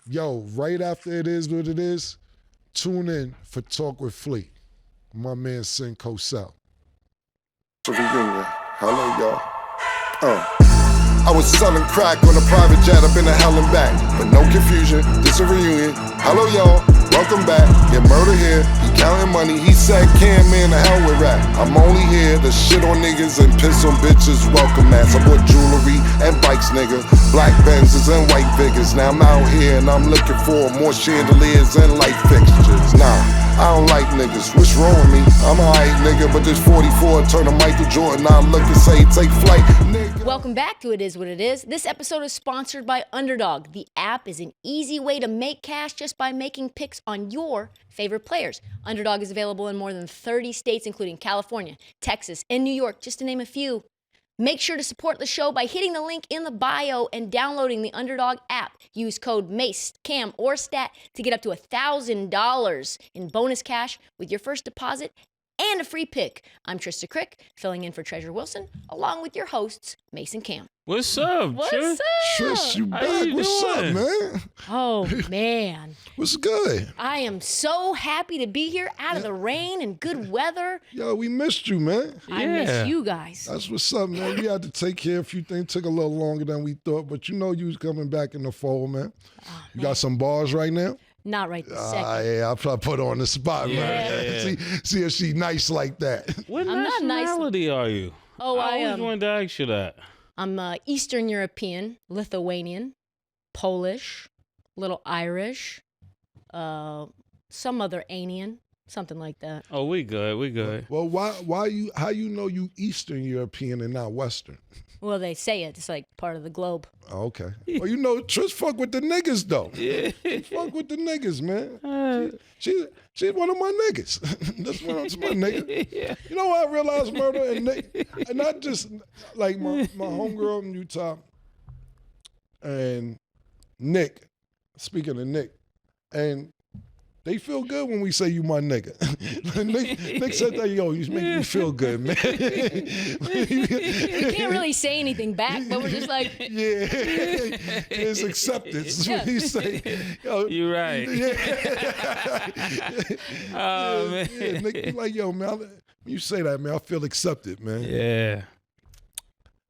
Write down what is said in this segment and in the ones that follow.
Yo, right after It Is What It Is, tune in for Talk with Fleet. My man Sin Cosell. Reunion. Hello, y'all. I was selling crack on a private jet up in the hell and back. But no confusion, this a reunion. Hello, y'all. Welcome back. Get murder here. He counting money. He said, "Can man, the hell with rap. I'm only here to shit on niggas and piss on bitches. Welcome ass. I bought jewelry and bikes, nigga. Black Benzes and white Vickers. Now I'm out here and I'm looking for more chandeliers and light fixtures. Nah, I don't like niggas. What's wrong with me? I'm a hype nigga, but this 44 turn to Michael Jordan. I look and say, take flight, nigga. Welcome back to It Is What It Is. This episode is sponsored by Underdog. The app is an easy way to make cash just by making picks on your favorite players. Underdog is available in more than 30 states, including California, Texas, and New York, just to name a few. Make sure to support the show by hitting the link in the bio and downloading the Underdog app. Use code MACE, CAM, or STAT to get up to $1,000 in bonus cash with your first deposit and a free pick. I'm Trysta Krick, filling in for Treasure Wilson, along with your hosts, Mase and Cam. What's up, Trish? Trish, you back? What's up, man? Oh, man. What's good? I am so happy to be here out of the rain and good weather. Yo, we missed you, man. I miss you guys. That's what's up, man. We had to take care of a few things. Took a little longer than we thought, but you know you was coming back in the fold, man. You got some bars right now? Not right this second. Yeah, I'll probably put her on the spot, man. See if she nice like that. What I'm not nice. nationality are you? Oh, I always wanted to ask you that. I'm Eastern European, Lithuanian, Polish, little Irish, some other Anian, something like that. Oh, we good. Well, how you know you Eastern European and not Western? Well, they say it. It's like part of the globe. Oh, okay. Well, you know, Trish fuck with the niggas, though. Yeah. She fuck with the niggas, man. She's one of my niggas. That's one of my niggas. Yeah. You know what I realized, Murder? And not just like my homegirl in Utah and Nick, speaking of Nick, and they feel good when we say you my nigga. Nick said that, yo, you make me feel good, man. We can't really say anything back, but we're just like... Yeah, it's acceptance. Yeah. What you say. Yo, you're right. Yeah. Oh, man. Yeah, Nick, like, yo, man, you say that, man, I feel accepted, man. Yeah.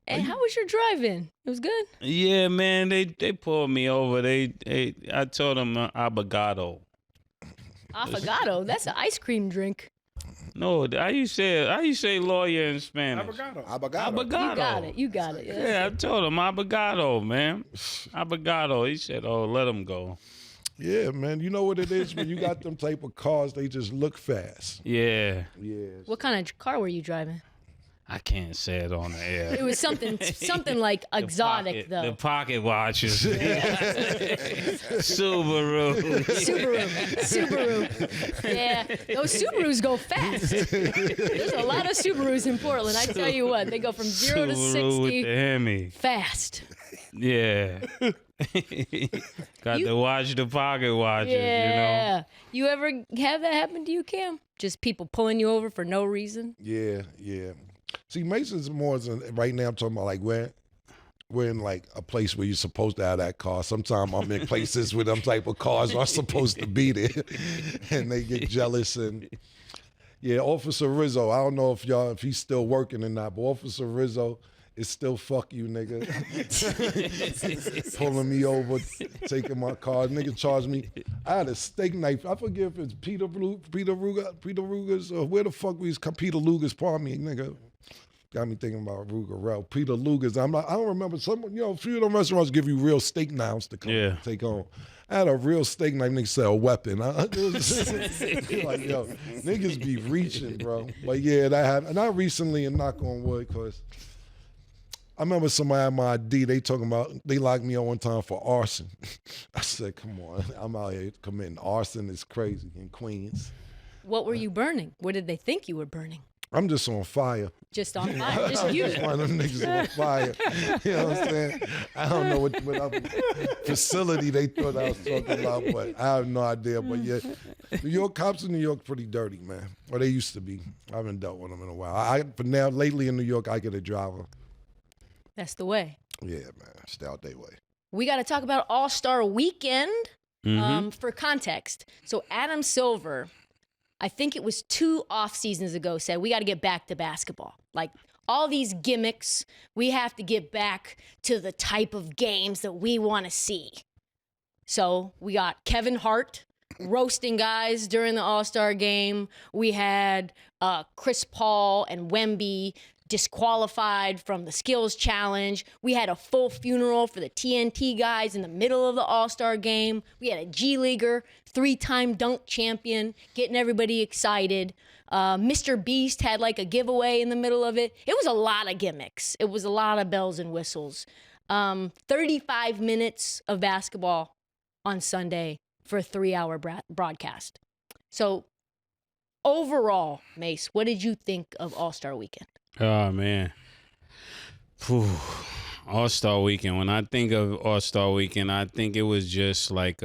Hey, how was your drive-in? It was good? Yeah, man, they pulled me over. I told them abogado. Affogato? That's an ice cream drink. No, how you say lawyer in Spanish? Abogado. You got it. Yeah, I told him abogado, man. Abogado. He said, "Oh, let him go." Yeah, man. You know what it is when you got them type of cars? They just look fast. Yeah. Yeah. What kind of car were you driving? I can't say it on the air. It was something like exotic, though. The pocket watches. Subaru. Yeah, those Subarus go fast. There's a lot of Subarus in Portland. I tell you what, they go from 0 to 60 with the Hemi. fast. Yeah. Got to watch the pocket watches, yeah. you know. You ever have that happen to you, Cam? Just people pulling you over for no reason? Yeah. See, Mason's more than right now. I'm talking about like we're in like a place where you're supposed to have that car. Sometimes I'm in places where them type of cars are supposed to be there, and they get jealous. And yeah, Officer Rizzo. I don't know if he's still working or not, but Officer Rizzo is still fuck you, nigga. Pulling me over, taking my car. Nigga charged me. I had a steak knife. I forget if it's Peter Ruger's, or where the fuck was Peter Luger's, pardon me, nigga. Got me thinking about Ruger. Peter Luger's. I don't remember. A few of them restaurants give you real steak knives to come take on. I had a real steak knife. Nigga said a weapon. Like, yo, niggas be reaching, bro. But yeah, that happened. Not recently, and knock on wood, because I remember somebody had my ID. They locked me up one time for arson. I said, come on, I'm out here committing arson. It's crazy in Queens. What were you burning? What did they think you were burning? I'm just on fire. Just on fire? Just you? One of them niggas on fire. You know what I'm saying? I don't know what other facility they thought I was talking about, but I have no idea. But yeah, New York cops in New York pretty dirty, man. Or they used to be. I haven't dealt with them in a while. But now, lately in New York, I get a driver. That's the way. Yeah, man. Stay out their way. We got to talk about All-Star Weekend. For context, so Adam Silver, I think it was 2 off seasons ago, said we got to get back to basketball. Like all these gimmicks, we have to get back to the type of games that we want to see. So we got Kevin Hart roasting guys during the All-Star game. We had Chris Paul and Wemby disqualified from the skills challenge. We had a full funeral for the TNT guys in the middle of the All-Star game. We had a G-Leaguer, 3-time dunk champion, getting everybody excited. Mr. Beast had like a giveaway in the middle of it. It was a lot of gimmicks. It was a lot of bells and whistles. 35 minutes of basketball on Sunday for a 3-hour broadcast. So overall, Mase, what did you think of All-Star Weekend? Oh, man. All-Star Weekend. When I think of All-Star Weekend, I think it was just like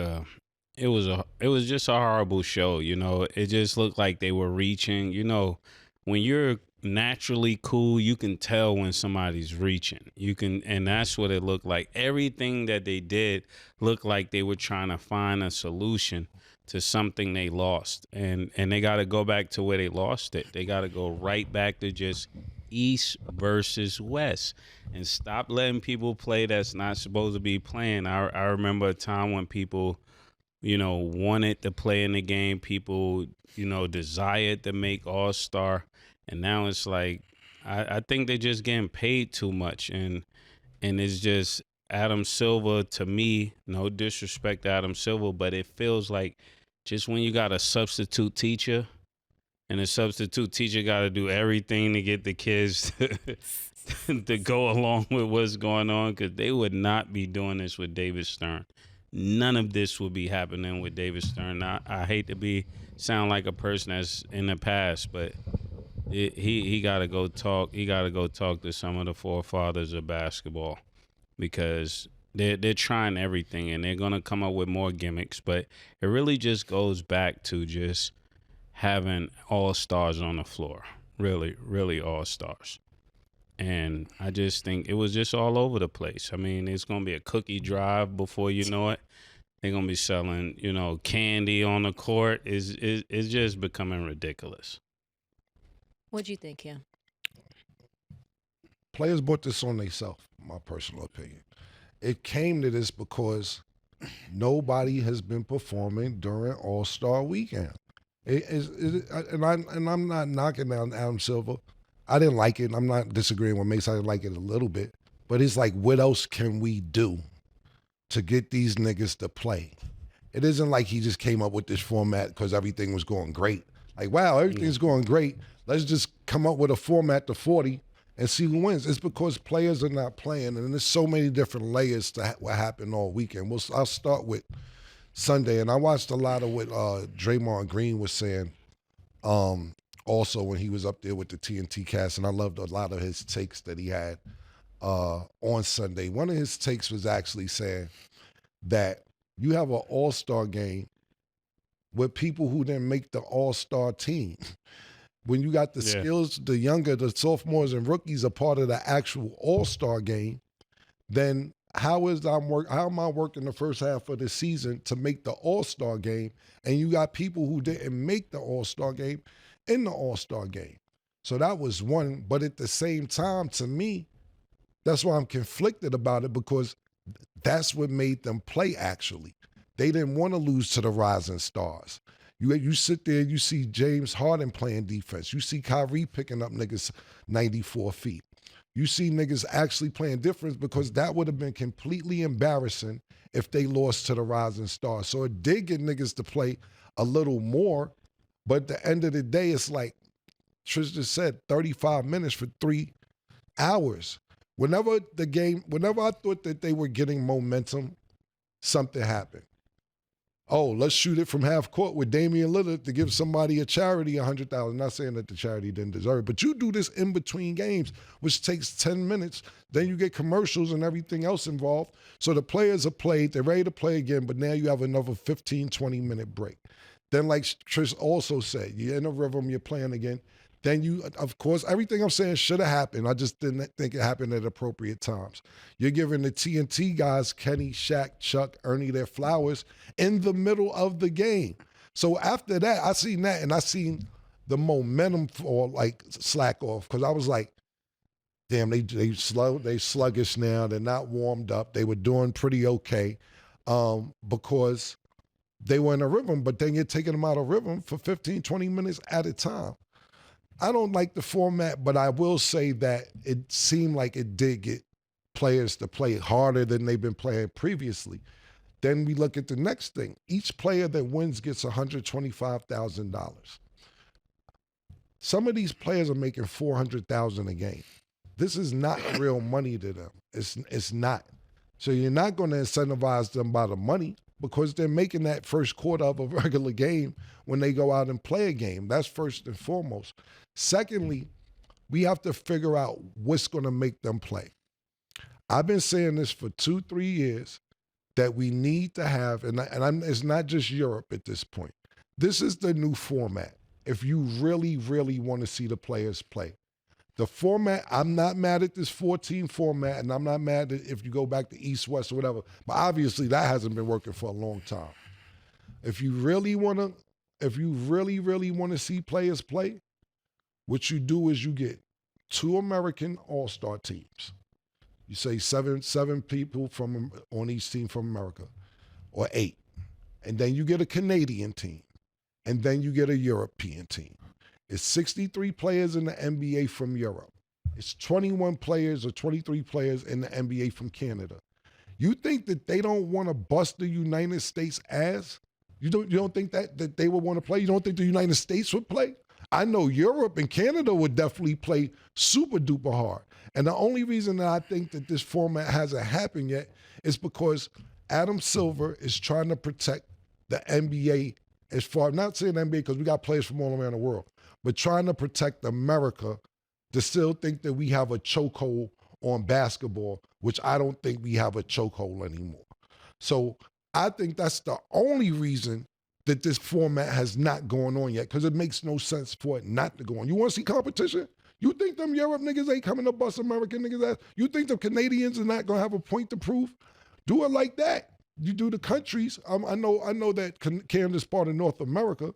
it was just a horrible show, you know. It just looked like they were reaching. You know, when you're naturally cool, you can tell when somebody's reaching. And that's what it looked like. Everything that they did looked like they were trying to find a solution to something they lost. And they got to go back to where they lost it. They got to go right back to just East versus West and stop letting people play that's not supposed to be playing. I remember a time when people, you know, wanted to play in the game. People, you know, desired to make All-Star. And now it's like, I think they're just getting paid too much. And it's just Adam Silver, to me, no disrespect to Adam Silver, but it feels like just when you got a substitute teacher and the substitute teacher got to do everything to get the kids to go along with what's going on, because they would not be doing this with David Stern. None of this would be happening with David Stern. I hate to sound like a person that's in the past, but he got to go talk. He got to go talk to some of the forefathers of basketball, because they're trying everything and they're gonna come up with more gimmicks. But it really just goes back to just having all-stars on the floor, really, really all-stars. And I just think it was just all over the place. I mean, it's going to be a cookie drive before you know it. They're going to be selling, you know, candy on the court. It's just becoming ridiculous. What'd you think, Cam? Players brought this on themselves, my personal opinion. It came to this because nobody has been performing during All-Star Weekend. And I'm not knocking down Adam Silver. I didn't like it. I'm not disagreeing with Mase. I didn't like it a little bit. But it's like, what else can we do to get these niggas to play? It isn't like he just came up with this format because everything was going great. Like, wow, everything's going great. Let's just come up with a format to 40 and see who wins. It's because players are not playing, and there's so many different layers to what happened all weekend. I'll start with Sunday, and I watched a lot of what Draymond Green was saying also when he was up there with the TNT cast, and I loved a lot of his takes that he had on Sunday. One of his takes was actually saying that you have an all-star game with people who didn't make the all-star team. When you got the skills, the sophomores and rookies are part of the actual all-star game, then how am I working the first half of the season to make the all-star game, and you got people who didn't make the all-star game in the all-star game? So that was one, but at the same time, to me, that's why I'm conflicted about it, because that's what made them play, actually. They didn't want to lose to the rising stars. You sit there, you see James Harden playing defense. You see Kyrie picking up niggas 94 feet. You see niggas actually playing difference, because that would have been completely embarrassing if they lost to the rising stars. So it did get niggas to play a little more, but at the end of the day, it's like Trysta said, 35 minutes for 3 hours. Whenever I thought that they were getting momentum, something happened. Oh, let's shoot it from half court with Damian Lillard to give somebody a charity $100,000. Not saying that the charity didn't deserve it, but you do this in between games, which takes 10 minutes. Then you get commercials and everything else involved. So the players are played, they're ready to play again, but now you have another 15, 20-minute break. Then, like Trish also said, you're in a rhythm, you're playing again. Then you, of course, everything I'm saying should have happened. I just didn't think it happened at appropriate times. You're giving the TNT guys, Kenny, Shaq, Chuck, Ernie, their flowers in the middle of the game. So after that, I seen that and I seen the momentum for like slack off because I was like, damn, they sluggish now. They're not warmed up. They were doing pretty okay because they were in a rhythm, but then you're taking them out of rhythm for 15, 20 minutes at a time. I don't like the format, but I will say that it seemed like it did get players to play harder than they've been playing previously. Then we look at the next thing. Each player that wins gets $125,000. Some of these players are making $400,000 a game. This is not real money to them. It's not. So you're not going to incentivize them by the money because they're making that first quarter of a regular game when they go out and play a game. That's first and foremost. Secondly, we have to figure out what's going to make them play. I've been saying this for 2-3 years that we need to have, it's not just Europe at this point. This is the new format. If you really, really want to see the players play. The format, I'm not mad at this 14 format, and I'm not mad at if you go back to East, West, or whatever, but obviously that hasn't been working for a long time. If you really, really want to see players play, what you do is you get 2 American all-star teams. You say seven people on each team from America, or 8. And then you get a Canadian team, and then you get a European team. It's 63 players in the NBA from Europe. It's 21 players or 23 players in the NBA from Canada. You think that they don't want to bust the United States ass? You don't think that they would want to play? You don't think the United States would play? I know Europe and Canada would definitely play super duper hard. And the only reason that I think that this format hasn't happened yet is because Adam Silver is trying to protect the NBA as far, I'm not saying NBA because we got players from all around the world, but trying to protect America to still think that we have a chokehold on basketball, which I don't think we have a chokehold anymore. So I think that's the only reason that this format has not gone on yet, because it makes no sense for it not to go on. You want to see competition? You think them Europe niggas ain't coming to bust American niggas ass? You think the Canadians are not going to have a point to prove? Do it like that. You do the countries. I know that Canada's part of North America,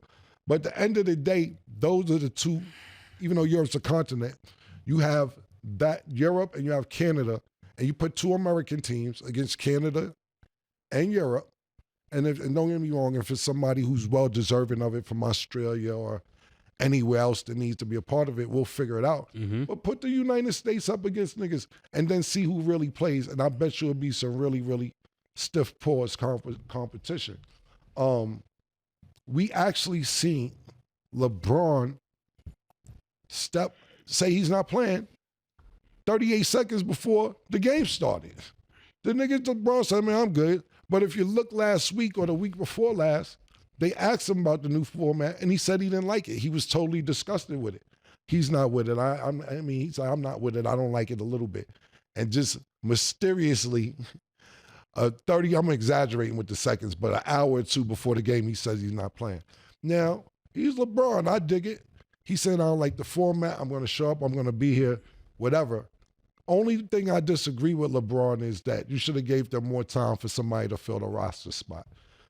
but at the end of the day, those are the two, even though Europe's a continent, you have that Europe and you have Canada, and you put 2 American teams against Canada and Europe, and don't get me wrong, if it's somebody who's well deserving of it from Australia or anywhere else that needs to be a part of it, we'll figure it out. Mm-hmm. But put the United States up against niggas and then see who really plays, and I bet you it'll be some really, really stiff paws competition. We actually seen LeBron say he's not playing 38 seconds before the game started. The nigga LeBron said, man, I'm good. But if you look last week or the week before last, they asked him about the new format, and he said he didn't like it. He was totally disgusted with it. He's not with it. He said, I'm not with it. I don't like it a little bit. And just mysteriously, 30, I'm exaggerating with the seconds, but an hour or 2 before the game, he says he's not playing. Now, he's LeBron. I dig it. He said, I don't like the format. I'm going to show up. I'm going to be here, whatever. Only thing I disagree with LeBron is that you should have gave them more time for somebody to fill the roster spot,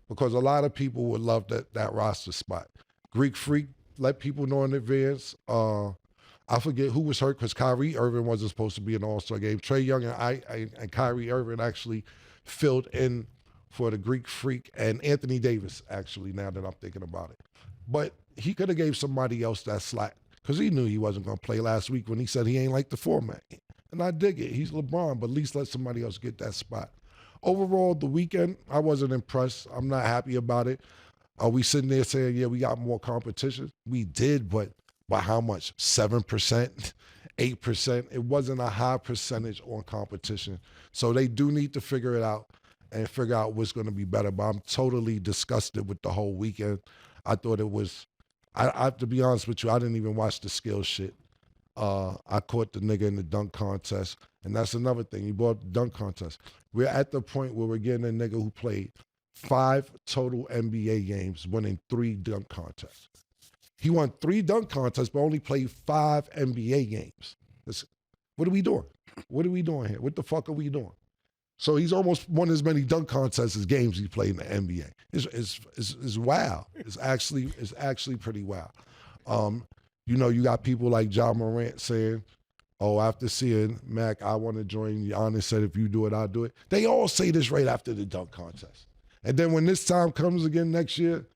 because a lot of people would love that roster spot. Greek Freak let people know in advance. I forget who was hurt because Kyrie Irving wasn't supposed to be in the All-Star game. Trae Young and Kyrie Irving actually filled in for the Greek Freak and Anthony Davis, actually, now that I'm thinking about it. But he could have gave somebody else that slack because he knew he wasn't going to play last week when he said he ain't like the format. And I dig it. He's LeBron, but at least let somebody else get that spot. Overall, the weekend, I wasn't impressed. I'm not happy about it. Are we sitting there saying, yeah, we got more competition? We did, but by how much? 7%, 8%? It wasn't a high percentage on competition. So they do need to figure it out and figure out what's going to be better. But I'm totally disgusted with the whole weekend. I thought it was, I have to be honest with you, I didn't even watch the skill shit. I caught the nigga in the dunk contest. And that's another thing. You brought up the dunk contest. We're at the point where we're getting a nigga who played 5 total NBA games, winning 3 dunk contests. He won 3 dunk contests, but only played 5 NBA games. What are we doing? What are we doing here? What the fuck are we doing? So he's almost won as many dunk contests as games he played in the NBA. It's wild. It's actually pretty wild. You know, you got people like John Morant saying, "Oh, after seeing Mac, I want to join." Giannis said, "If you do it, I'll do it." They all say this right after the dunk contest, and then when this time comes again next year,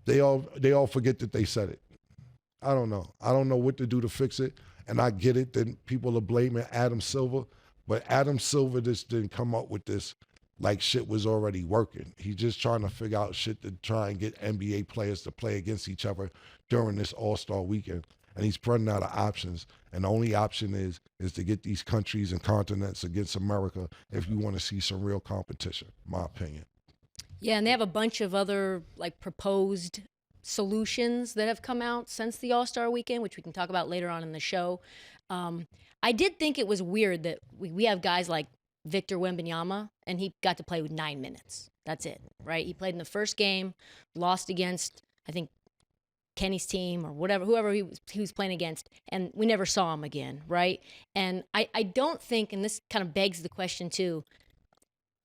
they all forget that they said it. I don't know. I don't know what to do to fix it, and I get it that people are blaming Adam Silver. But Adam Silver just didn't come up with this like shit was already working. He's just trying to figure out shit to try and get NBA players to play against each other during this All-Star weekend. And he's running out of options. And the only option is to get these countries and continents against America if you want to see some real competition, my opinion. Yeah, and they have a bunch of other like proposed solutions that have come out since the All-Star weekend, which we can talk about later on in the show. I did think it was weird that we have guys like Victor Wembanyama, and he got to play with 9 minutes. That's it, right? He played in the first game, lost against, I think, Kenny's team or whoever he was playing against, and we never saw him again, right? And I don't think, and this kind of begs the question too,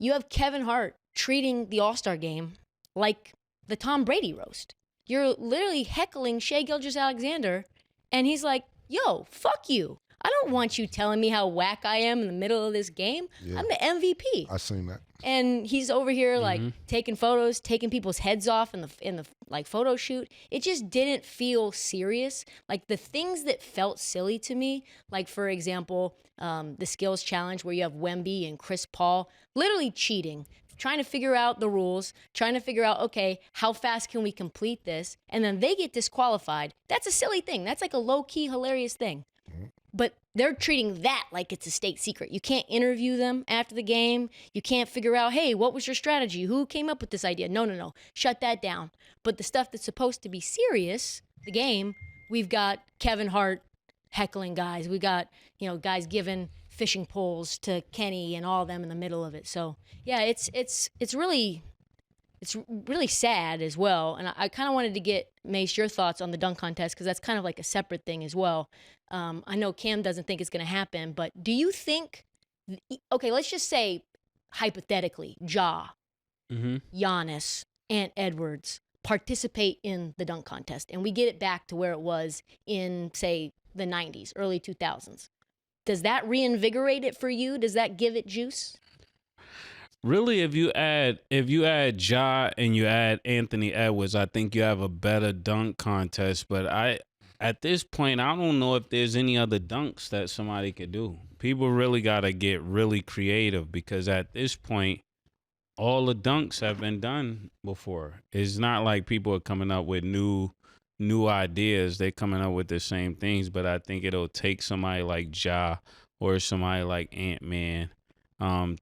you have Kevin Hart treating the All-Star game like the Tom Brady roast. You're literally heckling Shai Gilgeous-Alexander, and he's like, yo, fuck you. I don't want you telling me how whack I am in the middle of this game. Yeah. I'm the MVP. I seen that. And he's over here like taking photos, taking people's heads off in the like photo shoot. It just didn't feel serious. Like the things that felt silly to me, like for example, the skills challenge where you have Wemby and Chris Paul literally cheating, trying to figure out the rules, trying to figure out, okay, how fast can we complete this? And then they get disqualified. That's a silly thing. That's like a low-key hilarious thing. But they're treating that like it's a state secret. You can't interview them after the game. You can't figure out, hey, what was your strategy? Who came up with this idea? No. Shut that down. But the stuff that's supposed to be serious, the game, we've got Kevin Hart heckling guys. We got, guys giving fishing poles to Kenny and all of them in the middle of it. So, yeah, it's really sad as well. And I kind of wanted to get, Mase, your thoughts on the dunk contest, because that's kind of like a separate thing as well. I know Cam doesn't think it's going to happen, but do you think, okay, let's just say hypothetically, Giannis, and Edwards participate in the dunk contest, and we get it back to where it was in, say, the 90s, early 2000s. Does that reinvigorate it for you? Does that give it juice? Really, if you add Ja and you add Anthony Edwards, I think you have a better dunk contest. But at this point, I don't know if there's any other dunks that somebody could do. People really got to get really creative, because at this point, all the dunks have been done before. It's not like people are coming up with new ideas. They're coming up with the same things. But I think it'll take somebody like Ja or somebody like Ant-Man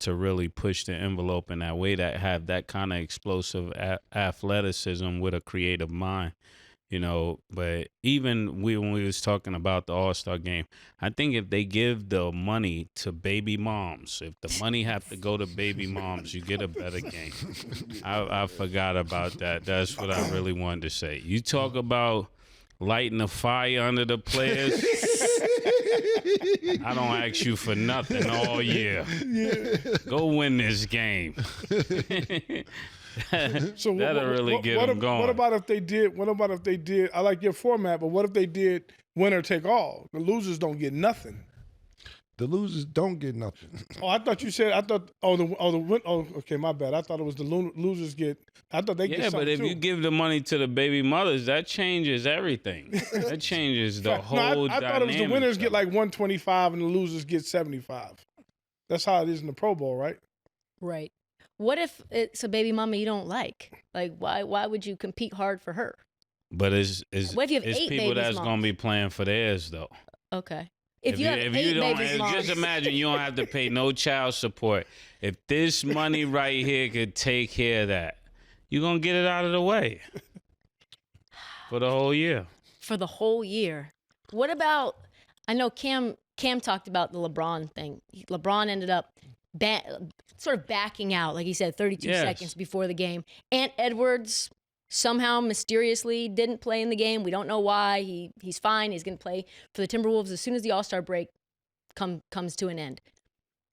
to really push the envelope in that way, that have that kind of explosive athleticism with a creative mind, But even when we was talking about the All-Star game, I think if they give the money to baby moms, if the money have to go to baby moms, you get a better game. I forgot about that. That's what I really wanted to say. You talk about lighting a fire under the players. I don't ask you for nothing all year. Yeah. Go win this game. So that'll really get them going. What about if they did? I like your format, but what if they did winner take all? The losers don't get nothing. The losers don't get nothing. Oh, I thought you said. Okay, my bad. I thought it was the losers get. I thought they get something. Yeah, but if you give the money to the baby mothers, that changes everything. That changes the whole dynamic. I thought it was the winners get like 125 and the losers get 75. That's how it is in the Pro Bowl, right? Right. What if it's a baby mama you don't like? Like, why would you compete hard for her? But it's what if you have 8 people that's going to be playing for theirs, though. Okay. If you don't, just imagine you don't have to pay no child support. If this money right here could take care of that, you're going to get it out of the way for the whole year. For the whole year. What about, I know Cam talked about the LeBron thing. LeBron ended up sort of backing out, like he said, 32 seconds before the game. Ant Edwards somehow mysteriously didn't play in the game. We don't know why. He's fine. He's going to play for the Timberwolves as soon as the All-Star break comes to an end.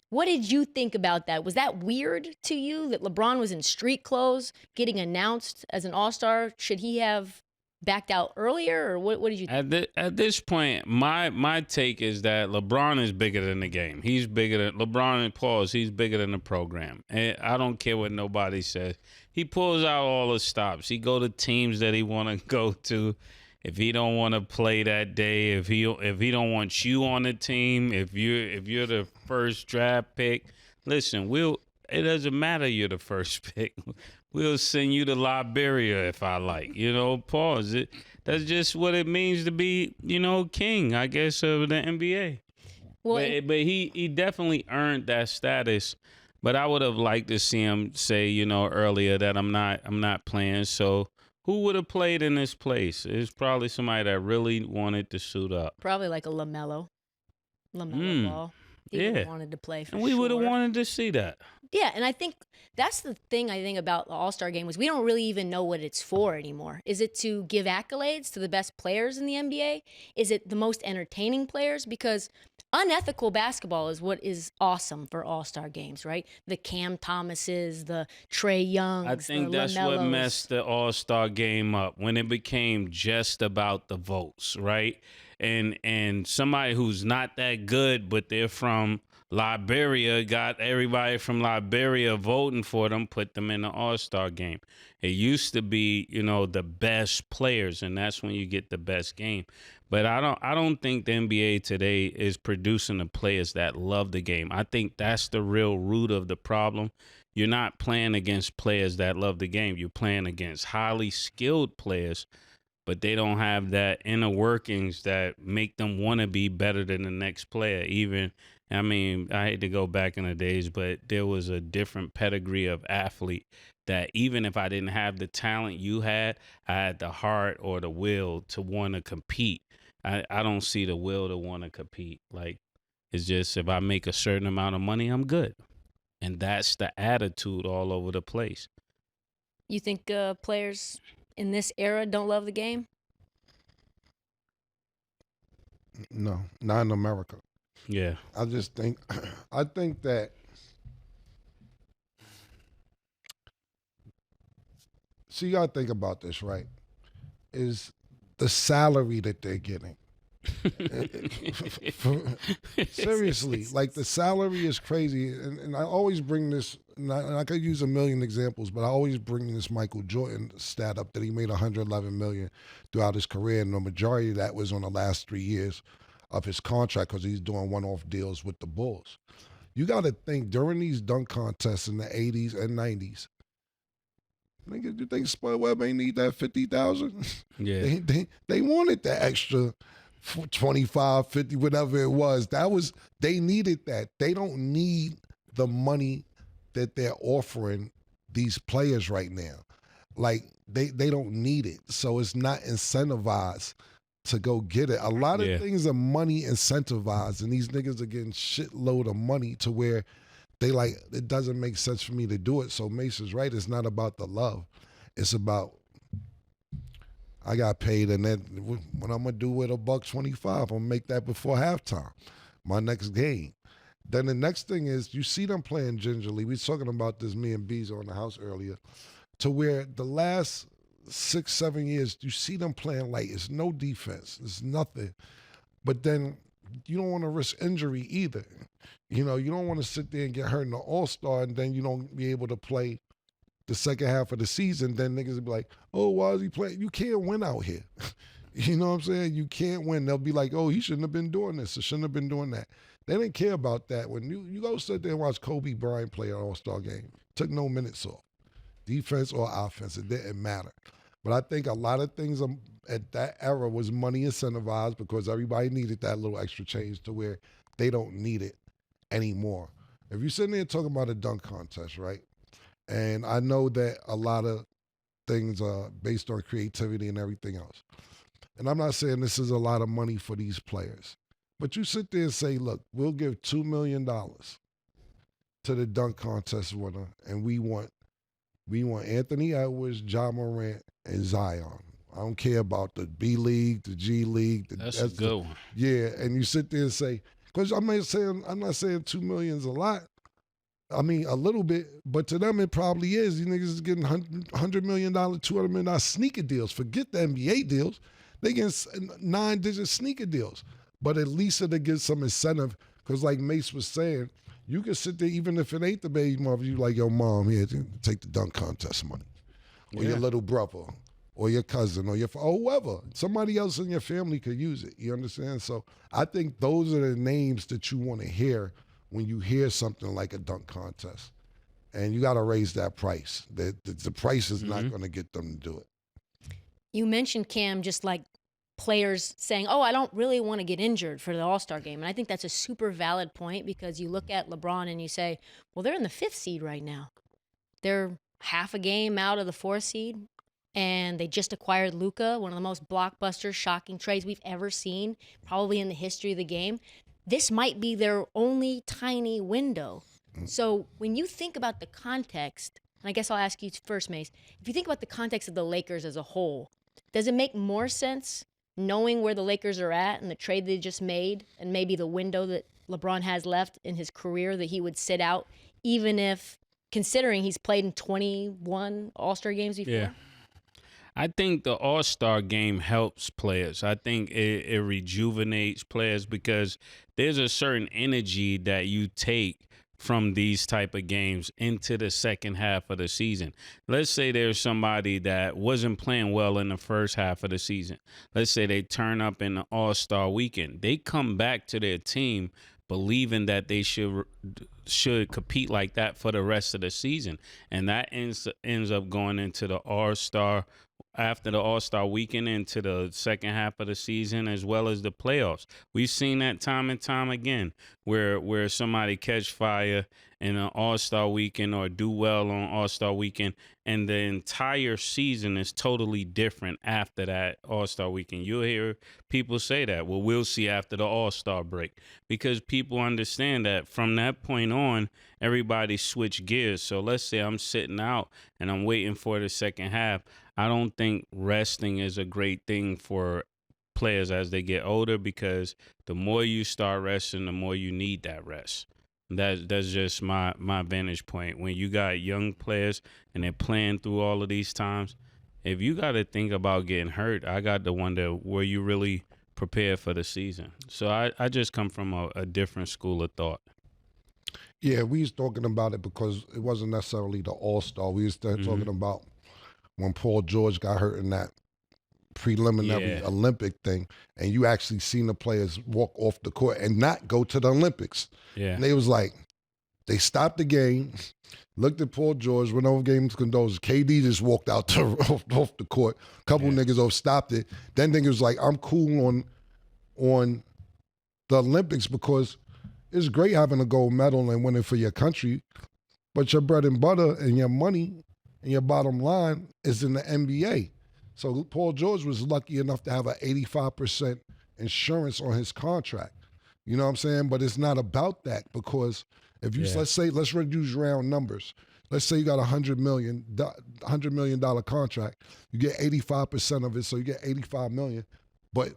What did you think about that? Was that weird to you that LeBron was in street clothes getting announced as an All-Star? Should he have backed out earlier, or what did you think? At this point, my take is that LeBron is bigger than the game. He's bigger than LeBron and Pauls. He's bigger than the program. And I don't care what nobody says. He pulls out all the stops. He go to teams that he want to go to. If he don't want to play that day, if he don't want you on the team, if you're the first draft pick, listen, it doesn't matter you're the first pick. We'll send you to Liberia if I like. Pause. That's just what it means to be, king, I guess, of the NBA. Well, but he definitely earned that status. But I would have liked to see him say, earlier that I'm not playing. So who would have played in this place? It's probably somebody that really wanted to suit up. probably like a LaMelo Ball. He would have Yeah. wanted to play for And we would have sure. wanted to see that. Yeah, and I think that's the thing I think about the All-Star game was we don't really even know what it's for anymore. Is it to give accolades to the best players in the NBA? Is it the most entertaining players? Because unethical basketball is what is awesome for All-Star games, right? The Cam Thomases, the Trey Youngs, I think the that's what LaMelos. messed the All-Star game up when it became just about the votes, right? And somebody who's not that good, but they're from Liberia, got everybody from Liberia voting for them, put them in the All-Star game. It used to be, the best players, and that's when you get the best game. But I don't think the NBA today is producing the players that love the game. I think that's the real root of the problem. You're not playing against players that love the game. You're playing against highly skilled players, but they don't have that inner workings that make them want to be better than the next player. I hate to go back in the days, but there was a different pedigree of athlete that even if I didn't have the talent you had, I had the heart or the will to want to compete. I don't see the will to want to compete. Like, it's just if I make a certain amount of money, I'm good. And that's the attitude all over the place. You think players in this era don't love the game? No, not in America. Yeah. I just think, I think that so you gotta think about this, right? Is the salary that they're getting. Seriously, like the salary is crazy, and I always bring this. And I could use a million examples, but I always bring this Michael Jordan stat up that he made 111 million throughout his career, and the majority of that was on the last 3 years of his contract because he's doing one-off deals with the Bulls. You got to think during these dunk contests in the 80s and 90s. Nigga, you think Spud Webb ain't need that 50,000? Yeah. They wanted that extra 25, 50, whatever it was. They needed that. They don't need the money that they're offering these players right now. Like they don't need it. So it's not incentivized to go get it. A lot of things are money incentivized, and these niggas are getting shitload of money to where they like, it doesn't make sense for me to do it. So Mase is right. It's not about the love. It's about, I got paid, and then what I'm gonna do with $1.25, I'm gonna make that before halftime, my next game. Then the next thing is you see them playing gingerly. We was talking about this, me and Bees on the house earlier, to where the last 6-7 years you see them playing like it's no defense, it's nothing. But then you don't want to risk injury either. You don't want to sit there and get hurt in the All-Star and then you don't be able to play the second half of the season. Then niggas will be like, oh, why is he playing? You can't win out here. You know what I'm saying? You can't win. They'll be like, oh, he shouldn't have been doing this or shouldn't have been doing that. They didn't care about that. When you go sit there and watch Kobe Bryant play an All-Star game, took no minutes off. Defense or offense, it didn't matter. But I think a lot of things at that era was money incentivized because everybody needed that little extra change to where they don't need it anymore. If you're sitting there talking about a dunk contest, right? And I know that a lot of things are based on creativity and everything else. And I'm not saying this is a lot of money for these players. But you sit there and say, look, we'll give $2 million to the dunk contest winner, and we want We want Anthony Edwards, Ja Morant, and Zion. I don't care about the B League, the G League. That's a good one. Yeah, and you sit there and say, because I'm not saying 2 million is a lot. I mean, a little bit, but to them it probably is. These niggas is getting $100 million, $200 million sneaker deals. Forget the NBA deals. They get 9-digit sneaker deals. But at least it'll give some incentive, because like Mase was saying, you can sit there, even if it ain't the baby mother, you like, yo, mom, here, take the dunk contest money. Or your little brother, or your cousin, or whoever. Somebody else in your family could use it. You understand? So I think those are the names that you want to hear when you hear something like a dunk contest. And you got to raise that price. The price is not going to get them to do it. You mentioned, Cam, just like players saying, I don't really want to get injured for the All-Star game. And I think that's a super valid point, because you look at LeBron and you say, well, they're in the 5th seed right now. They're half a game out of the 4th seed. And they just acquired Luka, one of the most blockbuster, shocking trades we've ever seen, probably in the history of the game. This might be their only tiny window. So when you think about the context, and I guess I'll ask you first, Mase, if you think about the context of the Lakers as a whole, does it make more sense knowing where the Lakers are at and the trade they just made, and maybe the window that LeBron has left in his career, that he would sit out, even if, considering he's played in 21 All-Star games before? Yeah. I think the All-Star game helps players. I think it rejuvenates players, because there's a certain energy that you take from these type of games into the second half of the season. Let's say there's somebody that wasn't playing well in the first half of the season. Let's say they turn up in the All-Star weekend. They come back to their team believing that they should compete like that for the rest of the season. And that ends up going into the All-Star, after the All-Star weekend, into the second half of the season, as well as the playoffs. We've seen that time and time again, where somebody catch fire in an All-Star weekend or do well on All-Star weekend, and the entire season is totally different after that All-Star weekend. You'll hear people say that, well, we'll see after the All-Star break, because people understand that from that point on, everybody switch gears. So let's say I'm sitting out and I'm waiting for the second half. I don't think resting is a great thing for players as they get older, because the more you start resting, the more you need that rest. That's just my vantage point. When you got young players and they're playing through all of these times, if you got to think about getting hurt, I got to wonder, were you really prepared for the season? So I just come from a different school of thought. Yeah, we was talking about it because it wasn't necessarily the All-Star. We was talking about when Paul George got hurt in that preliminary Olympic thing, and you actually seen the players walk off the court and not go to the Olympics. Yeah. And they was like, they stopped the game, looked at Paul George, went over game condolences. KD just walked out off the court. A couple niggas stopped it. Then niggas was like, I'm cool on the Olympics, because it's great having a gold medal and winning for your country, but your bread and butter and your money and your bottom line is in the NBA. So Paul George was lucky enough to have an 85% insurance on his contract. You know what I'm saying? But it's not about that, because if you let's reduce round numbers. Let's say you got $100 million contract. You get 85% of it, so you get $85 million. But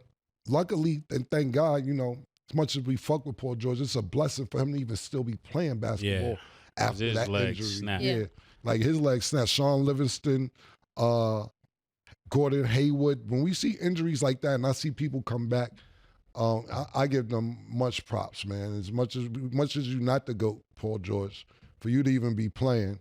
luckily, and thank God, you know, as much as we fuck with Paul George, it's a blessing for him to even still be playing basketball after his that leg injury. snapped. Yeah, like his leg snapped. Sean Livingston, Gordon Hayward. When we see injuries like that, and I see people come back, I give them much props, man. As much as you not the GOAT, Paul George, for you to even be playing,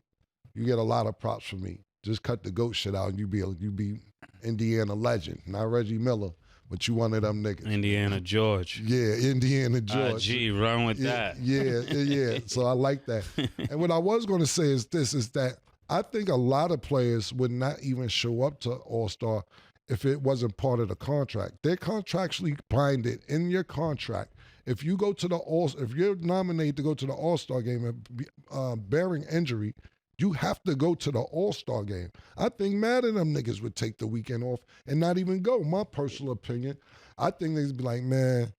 you get a lot of props from me. Just cut the GOAT shit out, and you be Indiana legend, not Reggie Miller, but you one of them niggas. Indiana George. Yeah, Indiana George. Gee, run with that. Yeah. So I like that. And what I was going to say is that I think a lot of players would not even show up to All-Star if it wasn't part of the contract. They're contractually binded in your contract. If you go to if you're nominated to go to the All-Star game and bearing injury, you have to go to the All-Star game. I think mad of them niggas would take the weekend off and not even go. My personal opinion, I think they'd be like, man,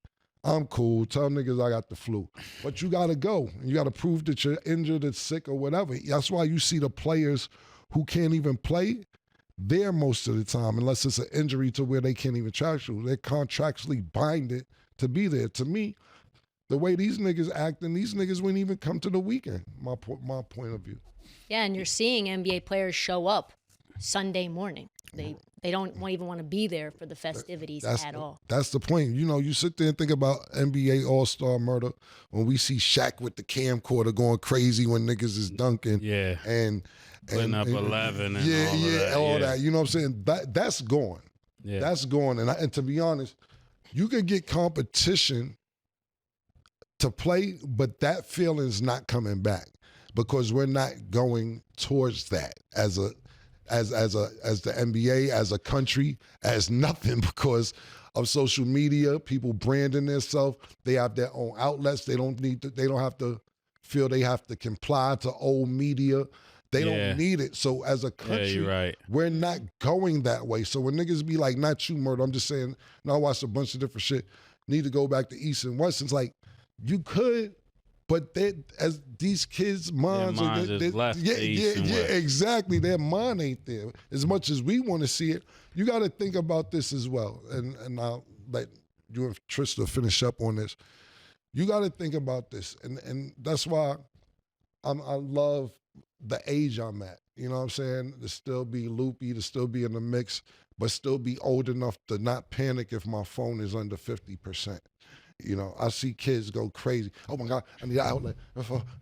I'm cool. Tell niggas I got the flu. But you got to go. You got to prove that you're injured or sick or whatever. That's why you see the players who can't even play there most of the time, unless it's an injury to where they can't even travel. They're contractually binded to be there. To me, the way these niggas acting, these niggas wouldn't even come to the weekend. My point of view. Yeah, and you're seeing NBA players show up Sunday morning. They don't even want to be there for the festivities at all. That's the point. You know, you sit there and think about NBA All-Star murder when we see Shaq with the camcorder going crazy when niggas is dunking. Yeah. And putting up 11 and all that. You know what I'm saying? That's gone. Yeah. That's gone. And to be honest, you could get competition to play, but that feeling's not coming back because we're not going towards that as the NBA, as a country, as nothing because of social media, people branding themselves. They have their own outlets. They don't have to feel they have to comply to old media. They don't need it. So as a country, you're right. We're not going that way. So when niggas be like, not you, murder, I'm just saying, I watched a bunch of different shit, need to go back to East and West. It's like, you could, but as these kids' minds are left exactly. Their mind ain't there. As much as we want to see it, you got to think about this as well. And I'll let you and Trysta finish up on this. You got to think about this, and that's why I love the age I'm at. You know what I'm saying? To still be loopy, to still be in the mix, but still be old enough to not panic if my phone is under 50%. You know, I see kids go crazy. Oh my God, I need an outlet.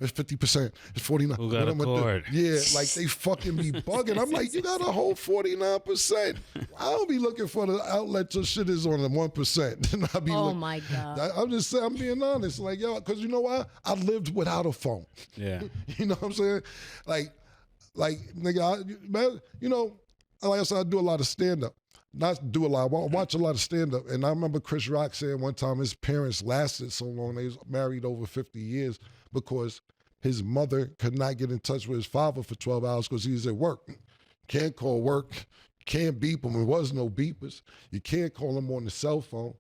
It's 50%. It's 49%. Who got a cord? Yeah, like they fucking be bugging. I'm like, you got a whole 49%. I don't be looking for the outlet till shit is on the 1%. And I be My God. I'm just saying, I'm being honest. Like, yo, because you know why? I lived without a phone. Yeah. You know what I'm saying? Like nigga, you know, like I said, I do a lot of stand-up. Not do a lot. I watch a lot of stand-up. And I remember Chris Rock saying one time his parents lasted so long. They was married over 50 years because his mother could not get in touch with his father for 12 hours because he was at work. Can't call work. Can't beep him. There was no beepers. You can't call him on the cell phone.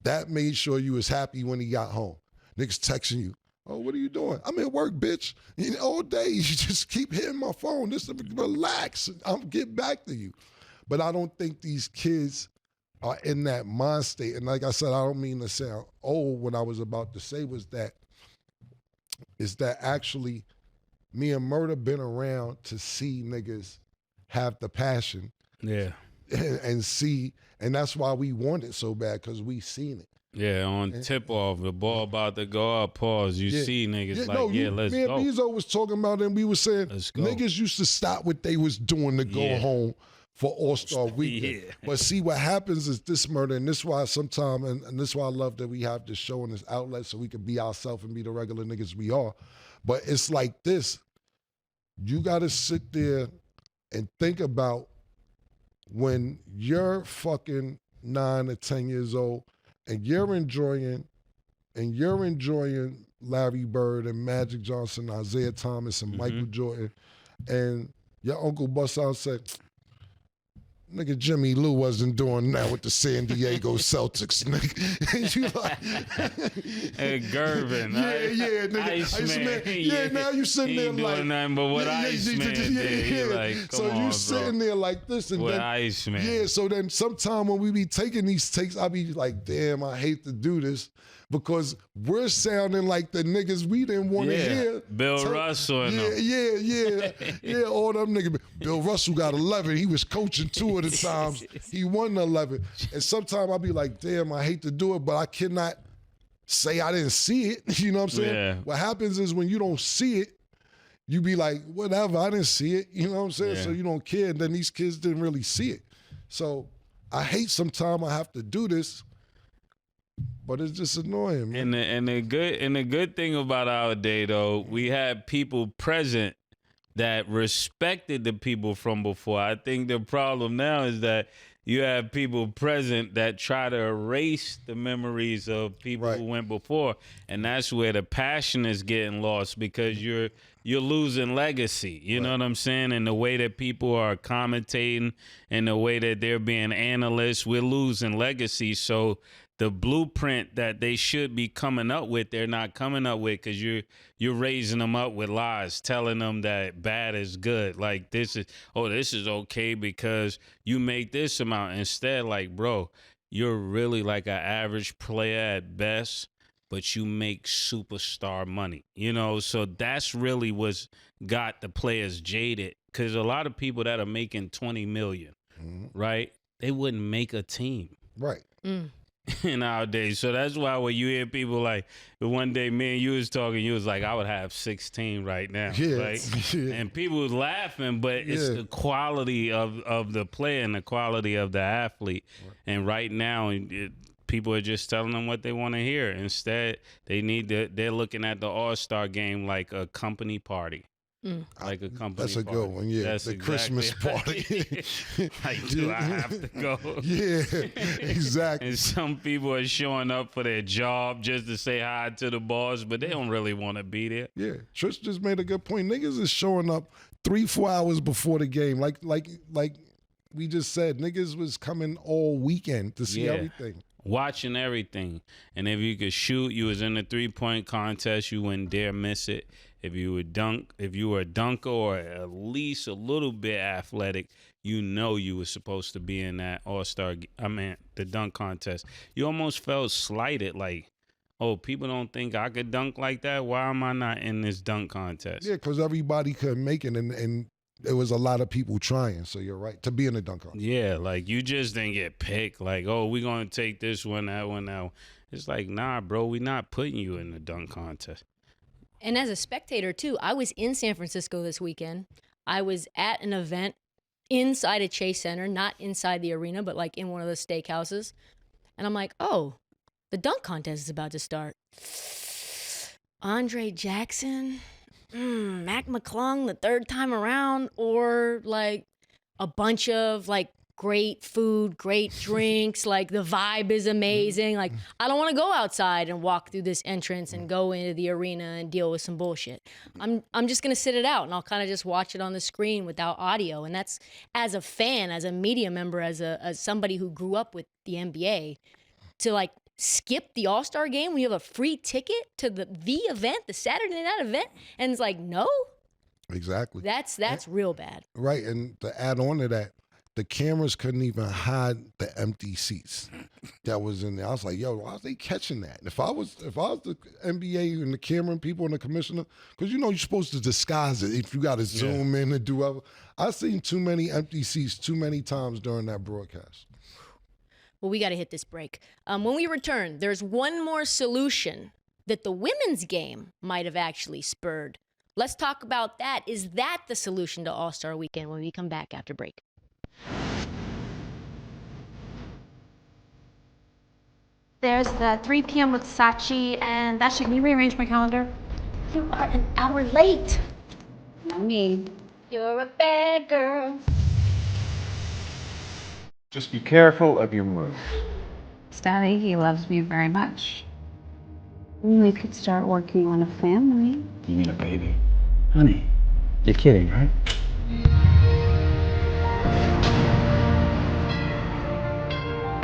That made sure you was happy when he got home. Niggas texting you. Oh, what are you doing? I'm at work, bitch. You know, all day, you just keep hitting my phone. Just relax. I'll get back to you. But I don't think these kids are in that mind state. And like I said, I don't mean to sound old. What I was about to say was that actually me and Murder been around to see niggas have the passion. Yeah. And see, and that's why we want it so bad, because we seen it. Yeah, on tip off, the ball about to go up, pause. You see niggas let's me go. Me and Bezo was talking about it, and we were saying niggas used to stop what they was doing to go home for All-Star Weekend. Yeah. But see, what happens is this, Murder, and this is why sometimes, and this is why I love that we have this show and this outlet so we can be ourselves and be the regular niggas we are. But it's like this. You got to sit there and think about when you're fucking 9 or 10 years old and you're enjoying Larry Bird and Magic Johnson, Isaiah Thomas and Michael Jordan, and your uncle busts out and said, nigga, Jimmy Lou wasn't doing that with the San Diego Celtics, nigga. And you like, hey, Gervin, nigga. Iceman. Yeah, now you sitting there like, doing nothing but what Iceman did. Like, so you sitting there like this, and what then Iceman. Yeah, so then sometime when we be taking these takes, I be like, damn, I hate to do this. Because we're sounding like the niggas we didn't want to hear. Bill Russell and them. Yeah, all them niggas. Bill Russell got 11. He was coaching 2 of the times. He won 11. And sometimes I'll be like, damn, I hate to do it, but I cannot say I didn't see it. You know what I'm saying? Yeah. What happens is when you don't see it, you be like, whatever, I didn't see it. You know what I'm saying? Yeah. So you don't care. And then these kids didn't really see it. So I hate sometimes I have to do this. But it's just annoying, man. And the good thing about our day though, we had people present that respected the people from before. I think the problem now is that you have people present that try to erase the memories of people who went before, and that's where the passion is getting lost because you're losing legacy. You know what I'm saying? And the way that people are commentating and the way that they're being analysts, we're losing legacy. So the blueprint that they should be coming up with, they're not coming up with because you're raising them up with lies, telling them that bad is good. Like this is okay because you make this amount. Instead, like, bro, you're really like an average player at best, but you make superstar money, so that's really what's got the players jaded. Because a lot of people that are making $20 million, right, they wouldn't make a team. Right. Nowadays. So that's why when you hear people like, the one day me and you was talking, you was like, I would have 16 right now. Yeah. Right? Yeah. And people was laughing, but it's the quality of the player and the quality of the athlete. Right. And right now, people are just telling them what they want to hear. Instead, they're looking at the All-Star game like a company party. Like a company That's a party. good one, yeah. That's the exactly Christmas party. Like, do I have to go? Yeah, exactly. And some people are showing up for their job just to say hi to the boss, but they don't really want to be there. Yeah, Trish just made a good point. Niggas is showing up 3-4 hours before the game. Like we just said, niggas was coming all weekend to see everything. Watching everything. And if you could shoot, you was in the 3-point contest, you wouldn't dare miss it. If you were a dunker or at least a little bit athletic, you were supposed to be in that the dunk contest. You almost felt slighted, like, oh, people don't think I could dunk like that? Why am I not in this dunk contest? Yeah, because everybody couldn't make it, and there was a lot of people trying, so you're right, to be in the dunk contest. Yeah, like, you just didn't get picked, like, oh, we're going to take this one, that one, that one. It's like, nah, bro, we're not putting you in the dunk contest. And as a spectator, too, I was in San Francisco this weekend. I was at an event inside a Chase Center, not inside the arena, but like in one of the steakhouses. And I'm like, oh, the dunk contest is about to start. Andre Jackson, Mac McClung the third time around, or like a bunch of like great food, great drinks, like the vibe is amazing. Like, I don't want to go outside and walk through this entrance and go into the arena and deal with some bullshit. I'm just going to sit it out, and I'll kind of just watch it on the screen without audio. And that's, as a fan, as a media member, as somebody who grew up with the NBA, to like skip the All-Star game when you have a free ticket to the event, the Saturday night event, and it's like, no. Exactly. That's real bad. Right, and to add on to that, the cameras couldn't even hide the empty seats that was in there. I was like, yo, why are they catching that? If I was the NBA and the camera and people and the commissioner, because you're supposed to disguise it if you got to zoom in and do whatever. I've seen too many empty seats too many times during that broadcast. Well, we got to hit this break. When we return, there's one more solution that the women's game might have actually spurred. Let's talk about that. Is that the solution to All-Star Weekend when we come back after break? There's the 3 p.m. with Sachi, and that should me rearrange my calendar. You are an hour late. Not me. You're a bad girl. Just be careful of your moves. Daddy, he loves me very much. We could start working on a family. You mean a baby? Honey, you're kidding, right?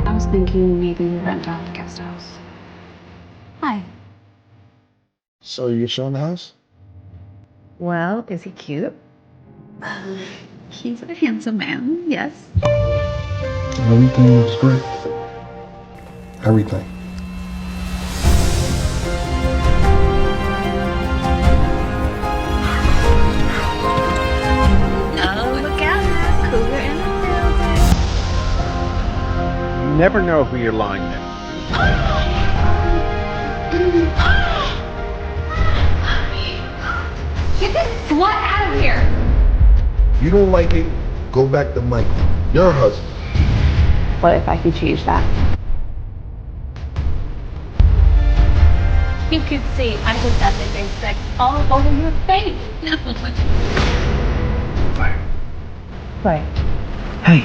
I was thinking maybe we rent out the guest house. Hi. So you're showing the house? Well, is he cute? He's a handsome man, yes. Everything looks great. Everything. Oh, look out. Cougar in the building. You never know who you're lying to. Get this slut out of here! You don't like it, go back to Michael, your husband. What if I could change that? You could see I just had the big sex all over your face. Fire. Right. Hey.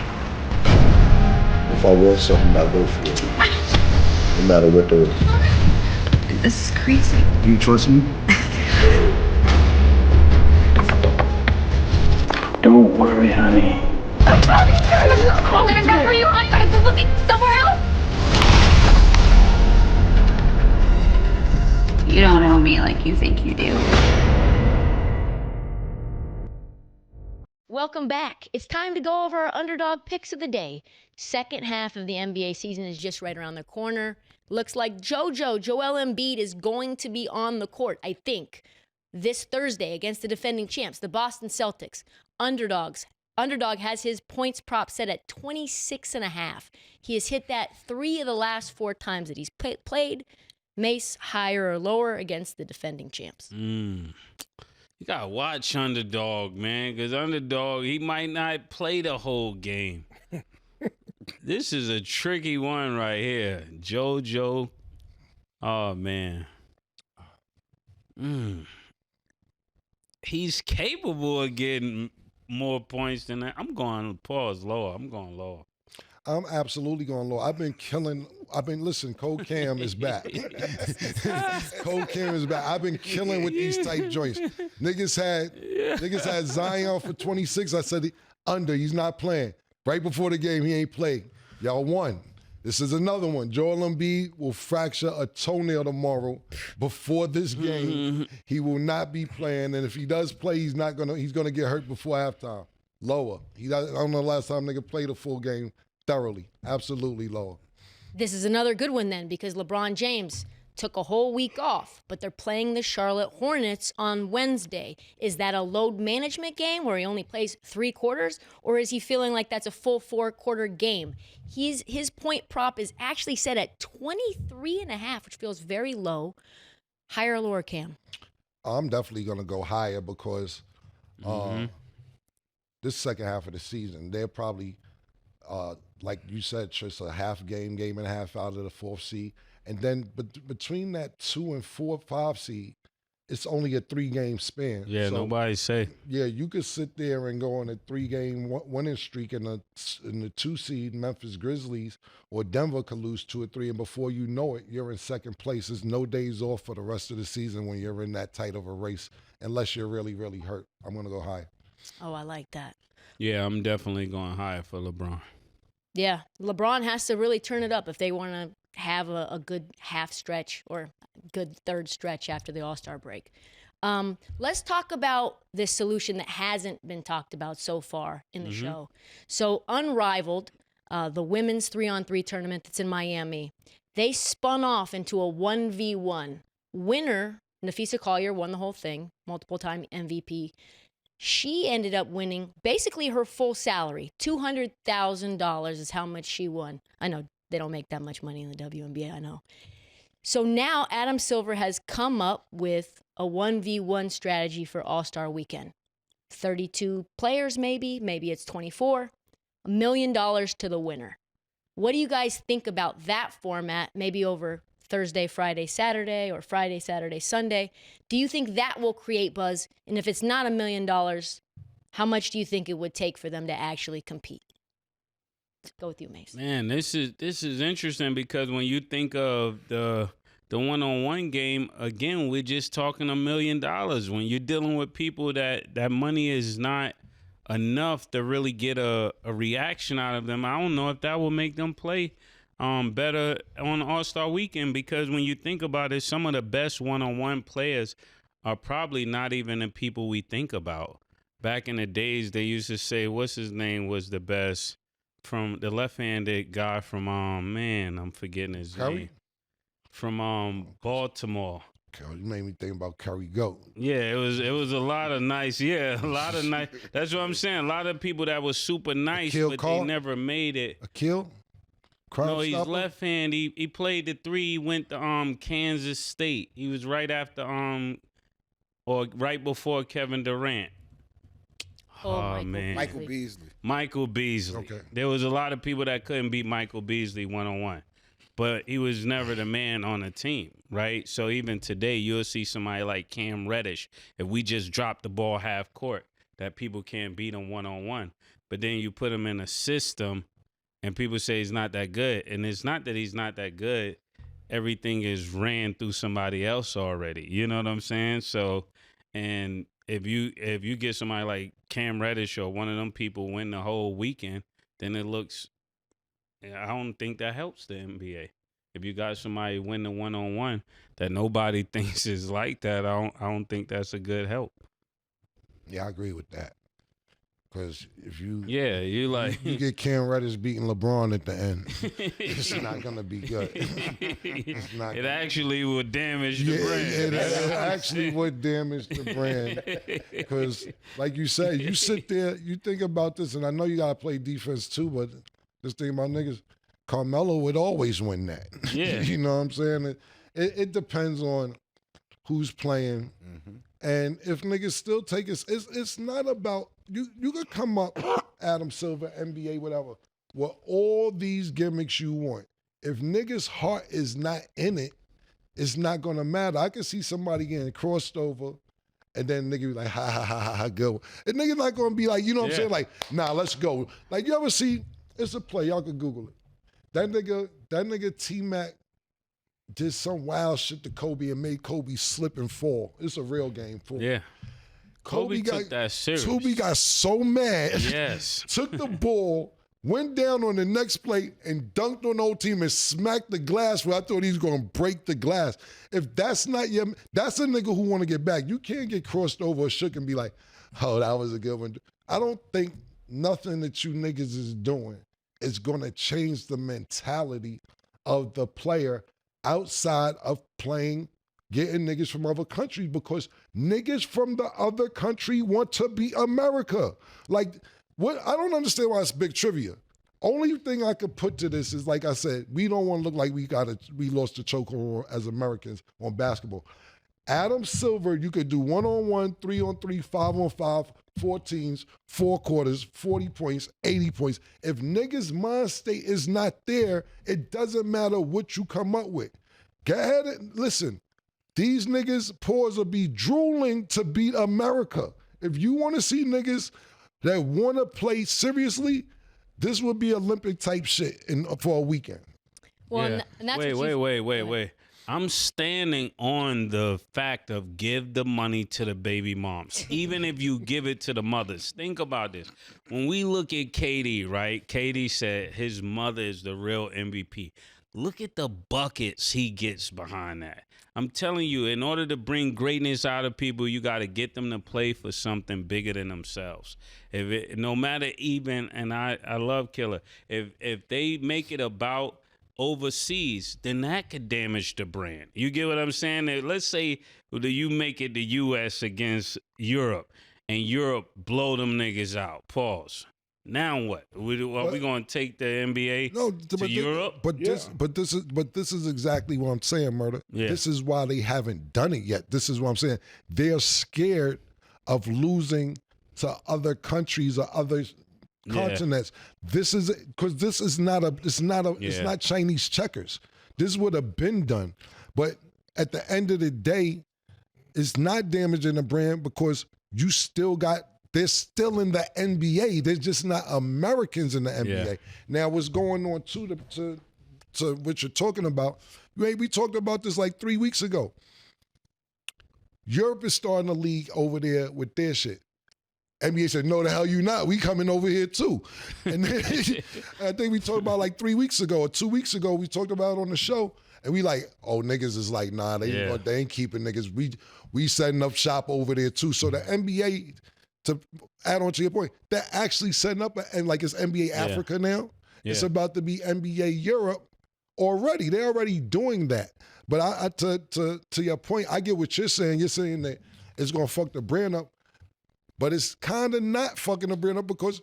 If I want something, I'll go for it. No matter what there is. This is crazy. You trust me? Don't worry, honey. I'm probably gonna go for you. I'm gonna be looking somewhere else. You don't know me like you think you do. Welcome back. It's time to go over our underdog picks of the day. Second half of the NBA season is just right around the corner. Looks like Joel Embiid is going to be on the court, I think, this Thursday against the defending champs, the Boston Celtics. Underdog has his points prop set at 26.5. He has hit that 3 of the last 4 times that he's played. Mase, higher or lower against the defending champs? You got to watch Underdog, man, because Underdog, he might not play the whole game. This is a tricky one right here. JoJo. Oh, man. He's capable of getting more points than that. I'm going lower. I'm going lower. I'm absolutely going low. Listen, Cold Cam is back. Cold Cam is back. I've been killing with these type joints. Niggas had Zion for 26. I said, he's not playing. Right before the game, he ain't played. Y'all won. This is another one. Joel Embiid will fracture a toenail tomorrow before this game. He will not be playing, and if he does play, he's gonna get hurt before halftime. Lower. I don't know the last time nigga played a full game thoroughly. Absolutely lower. This is another good one then, because LeBron James took a whole week off, but they're playing the Charlotte Hornets on Wednesday. Is that a load management game where he only plays 3 quarters, or is he feeling like that's a full 4-quarter game? His point prop is actually set at 23.5, which feels very low. Higher or lower, Cam? I'm definitely going to go higher because this second half of the season, they're probably, like you said, Trysta, a half game and a half out of the 4th seed. And then between that 2 and 4, 5 seed, it's only a 3-game span. Yeah, so, nobody say. Yeah, you could sit there and go on a 3-game winning streak in the 2 seed Memphis Grizzlies, or Denver could lose 2 or 3, and before you know it, you're in second place. There's no days off for the rest of the season when you're in that tight of a race, unless you're really, really hurt. I'm going to go high. Oh, I like that. Yeah, I'm definitely going higher for LeBron. Yeah, LeBron has to really turn it up if they want to have a good half stretch or good third stretch after the All-Star break. Let's talk about this solution that hasn't been talked about so far in the show. So Unrivaled, the women's 3-on-3 tournament that's in Miami, they spun off into a 1v1. Winner, Nafisa Collier, won the whole thing, multiple-time MVP. She ended up winning basically her full salary. $200,000 is how much she won. I know they don't make that much money in the WNBA, I know. So now Adam Silver has come up with a 1v1 strategy for All-Star Weekend. 32 players maybe it's 24. $1 million to the winner. What do you guys think about that format, maybe over Thursday, Friday, Saturday, or Friday, Saturday, Sunday? Do you think that will create buzz? And if it's not $1 million, how much do you think it would take for them to actually compete? Let's go with you, Mase. Man, this is interesting because when you think of the one-on-one game, again, we're just talking $1 million. When you're dealing with people that money is not enough to really get a reaction out of them, I don't know if that will make them play better on All-Star Weekend, because when you think about it, some of the best one-on-one players are probably not even the people we think about. Back in the days, they used to say, what's his name was the best from the left-handed guy from, I'm forgetting his name. From Baltimore. You made me think about Curry Goat. Yeah, it was a lot of nice. Yeah, a lot of nice. That's what I'm saying. A lot of people that was super nice, but they never made it. Akil? No, he's left hand. He played the 3. He went to Kansas State. He was right after or right before Kevin Durant. Oh man, Michael Beasley. Okay. There was a lot of people that couldn't beat Michael Beasley one-on-one, but he was never the man on the team, right? So even today, you'll see somebody like Cam Reddish. If we just drop the ball half court, that people can't beat him one-on-one. But then you put him in a system, and people say he's not that good. And it's not that he's not that good. Everything is ran through somebody else already. You know what I'm saying? So, and if you get somebody like Cam Reddish or one of them people win the whole weekend, then it looks, I don't think that helps the NBA. If you got somebody win the 1-on-1 that nobody thinks is like that, I don't think that's a good help. Yeah, I agree with that. Because if you you like you get Cam Reddish beating LeBron at the end, it's not gonna be good. It's not. It actually would damage the brand. It actually would damage the brand. Because, like you said, you sit there, you think about this, and I know you gotta play defense too, but just think about niggas. Carmelo would always win that. Yeah. You know what I'm saying? It depends on who's playing. And if niggas still take it, it's not about, you could come up, Adam Silver, NBA, whatever, with all these gimmicks you want. If niggas' heart is not in it, it's not gonna matter. I can see somebody getting crossed over, and then nigga be like, ha, ha, ha, ha, ha, go. And nigga not gonna be like, you know what I'm saying? Like, nah, let's go. Like, you ever see, it's a play, y'all can Google it. That nigga T-Mac did some wild shit to Kobe and made Kobe slip and fall. It's a real game for him. Yeah. Kobe took that serious. Kobe got so mad. Yes. Took the ball, went down on the next play and dunked on the whole team and smacked the glass where I thought he was going to break the glass. If that's not your, that's a nigga who want to get back. You can't get crossed over or shook and be like, oh, that was a good one. I don't think nothing that you niggas is doing is going to change the mentality of the player outside of playing, getting niggas from other countries, because niggas from the other country want to be America. Like, what? I don't understand why it's big trivia. Only thing I could put to this is, like I said, we don't want to look like we lost the chokehold as Americans on basketball. Adam Silver, you could do 1-on-1, 3-on-3, 5-on-5, 14s, 4 quarters, 40 points, 80 points. If niggas' mind state is not there, it doesn't matter what you come up with. Go ahead and listen. These niggas' paws will be drooling to beat America. If you want to see niggas that want to play seriously, this would be Olympic type shit for a weekend. Well, Yeah. and that's Wait. I'm standing on the fact of give the money to the baby moms, even if you give it to the mothers. Think about this. When we look at KD, right? KD said his mother is the real MVP. Look at the buckets he gets behind that. I'm telling you, in order to bring greatness out of people, you got to get them to play for something bigger than themselves. No matter even, and I love Killer, if they make it about overseas, then that could damage the brand. You get what I'm saying? Let's say you make it the U.S. against Europe, and Europe blow them niggas out. Pause. Now what? Are we going to take the NBA to Europe? This is exactly what I'm saying, Murder. Yeah. This is why they haven't done it yet. This is what I'm saying. They're scared of losing to other countries or other continents. This is because this is not it's not Chinese checkers. This would have been done, but at the end of the day, it's not damaging the brand because you still got. They're still in the NBA. They're just not Americans in the NBA. Yeah. Now, what's going on to what you're talking about? We talked about this like 3 weeks ago. Europe is starting a league over there with their shit. NBA said, no, the hell you not. We coming over here too. And then I think we talked about like 3 weeks ago or 2 weeks ago, we talked about it on the show. And we like, oh, niggas is like, nah, they ain't keeping niggas. We setting up shop over there too. So the NBA, to add on to your point, they're actually setting up, and like it's NBA Africa now. Yeah. It's about to be NBA Europe already. They're already doing that. But to your point, I get what you're saying. You're saying that it's going to fuck the brand up. But it's kind of not fucking the brand up because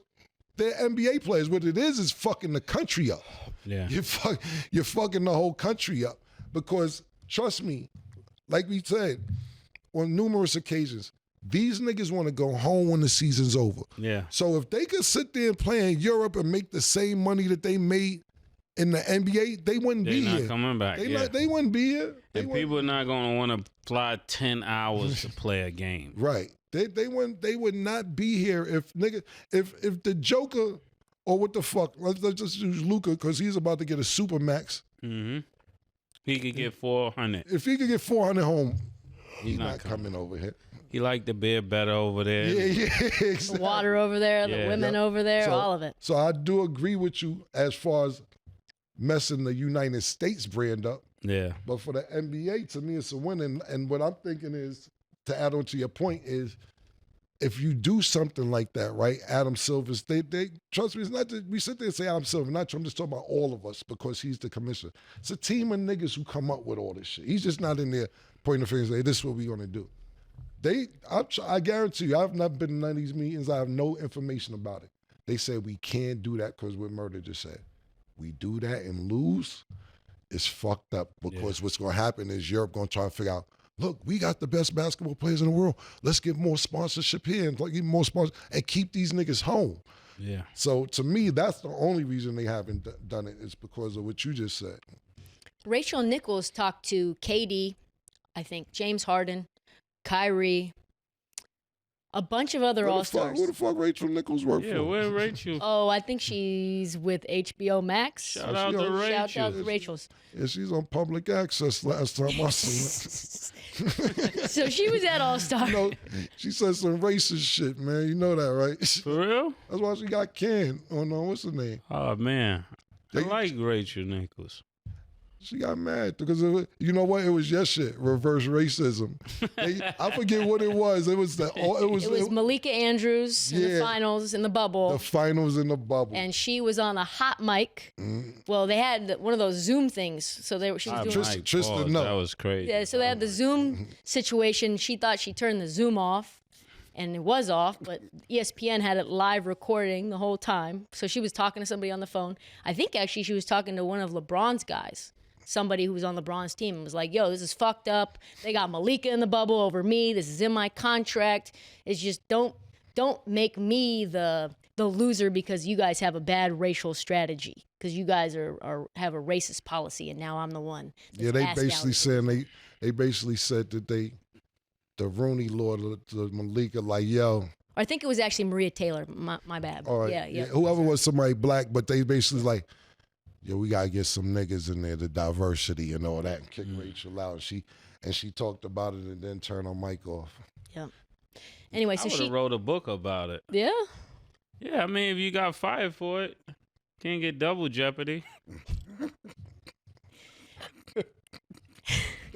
they're NBA players. What it is fucking the country up. Yeah. You're fucking the whole country up. Because, trust me, like we said, on numerous occasions, these niggas want to go home when the season's over. Yeah. So if they could sit there and play in Europe and make the same money that they made in the NBA, they wouldn't be here. They're not coming back. They wouldn't be here. People are not going to want to fly 10 hours to play a game. Right. They would not be here if the Joker or what the fuck, let's just use Luka because he's about to get a Supermax. Mm-hmm. He could get 400. If he could get 400 home, he's not coming over here. He liked the beer better over there. Yeah, exactly. The water over there, the women over there, all of it. So I do agree with you as far as messing the United States brand up. Yeah. But for the NBA, to me, it's a win. And what I'm thinking is, to add on to your point, is if you do something like that, right? Adam Silver's, they trust me, it's not that we sit there and say Adam Silver, not true. I'm just talking about all of us because he's the commissioner. It's a team of niggas who come up with all this shit. He's just not in there pointing the fingers, like, this is what we're gonna do. I guarantee you, I've not been in none of these meetings. I have no information about it. They said we can't do that because what Murder just said. We do that and lose, it's fucked up because what's gonna happen is Europe gonna try to figure out, look, we got the best basketball players in the world. Let's get more sponsorship here and get more sponsors and keep these niggas home. Yeah. So to me, that's the only reason they haven't done it is because of what you just said. Rachel Nichols talked to KD, I think James Harden, Kyrie, a bunch of other All-Stars. Who the fuck Rachel Nichols work for? Yeah, where Rachel? Oh, I think she's with HBO Max. Shout out to Rachel. Shout out to Rachel's. Yeah, she's on public access last time I seen it. So she was at All-Star. You know, she said some racist shit, man. You know that, right? For real? That's why she got canned. Oh, no, what's her name? Oh, man. I like Rachel Nichols. She got mad because of it. You know what? It was your shit. Reverse racism. I forget what it was. It was Malika Andrews in the finals in the bubble. The finals in the bubble. And she was on a hot mic. Well, they had one of those Zoom things, so she was doing. Trysta, no. That was crazy. Yeah, so they had the Zoom situation. She thought she turned the Zoom off, and it was off, but ESPN had it live recording the whole time. So she was talking to somebody on the phone. I think actually she was talking to one of LeBron's guys. Somebody who was on LeBron's team and was like, yo, this is fucked up. They got Malika in the bubble over me. This is in my contract. It's just don't make me the loser because you guys have a bad racial strategy, because you guys have a racist policy and now I'm the one. Yeah, they basically said that the Rooney Law to Malika, like, yo. I think it was actually Maria Taylor. My bad. All right. Yeah. Whoever was somebody black, but they basically like, yo, we gotta get some niggas in there, the diversity and all that, and kick Rachel out. She talked about it and then turned her mic off. Yeah. Anyway, so she wrote a book about it. Yeah. Yeah, I mean, if you got fired for it, can't get double jeopardy.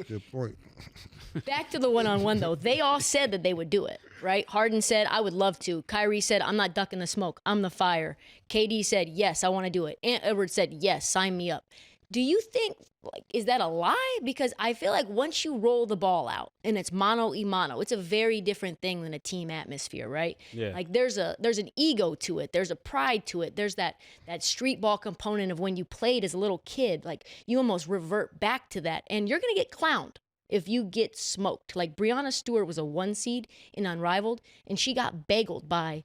Good point. Back to the one-on-one, though. They all said that they would do it, right? Harden said, I would love to. Kyrie said, I'm not ducking the smoke. I'm the fire. KD said, yes, I want to do it. Ant Edwards said, yes, sign me up. Do you think, is that a lie? Because I feel like once you roll the ball out and it's mano-a-mano, it's a very different thing than a team atmosphere, right? Yeah. Like there's an ego to it. There's a pride to it. There's that street ball component of when you played as a little kid. Like you almost revert back to that, and you're going to get clowned if you get smoked. Like Breonna Stewart was a 1 seed in Unrivaled, and she got bageled by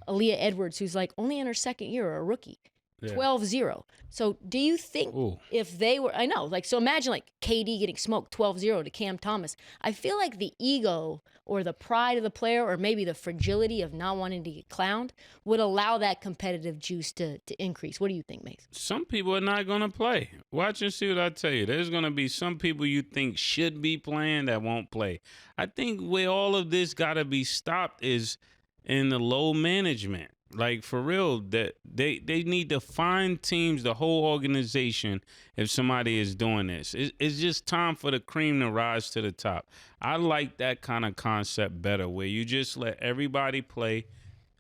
Aaliyah Edwards, who's like only in her second year or a rookie. 12-0. So do you think if they were, I know, like, so imagine like KD getting smoked 12-0 to Cam Thomas. I feel like the ego or the pride of the player, or maybe the fragility of not wanting to get clowned, would allow that competitive juice to increase. What do you think, Mase? Some people are not going to play. Watch and see what I tell you. There's going to be some people you think should be playing that won't play. I think where all of this got to be stopped is in the low management. Like, for real, that they need to find teams, the whole organization, if somebody is doing this. It's just time for the cream to rise to the top. I like that kind of concept better, where you just let everybody play,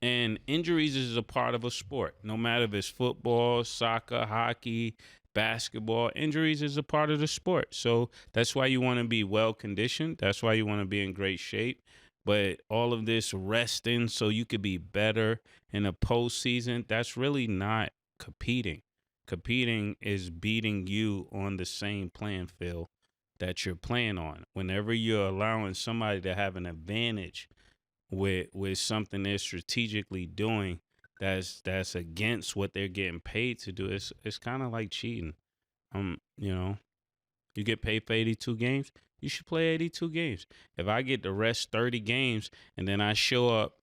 and injuries is a part of a sport. No matter if it's football, soccer, hockey, basketball, injuries is a part of the sport. So that's why you want to be well-conditioned. That's why you want to be in great shape. But all of this resting so you could be better in a postseason, that's really not competing. Competing is beating you on the same playing field that you're playing on. Whenever you're allowing somebody to have an advantage with something they're strategically doing that's against what they're getting paid to do, it's kind of like cheating. You get paid for 82 games. You should play 82 games. If I get to rest 30 games and then I show up,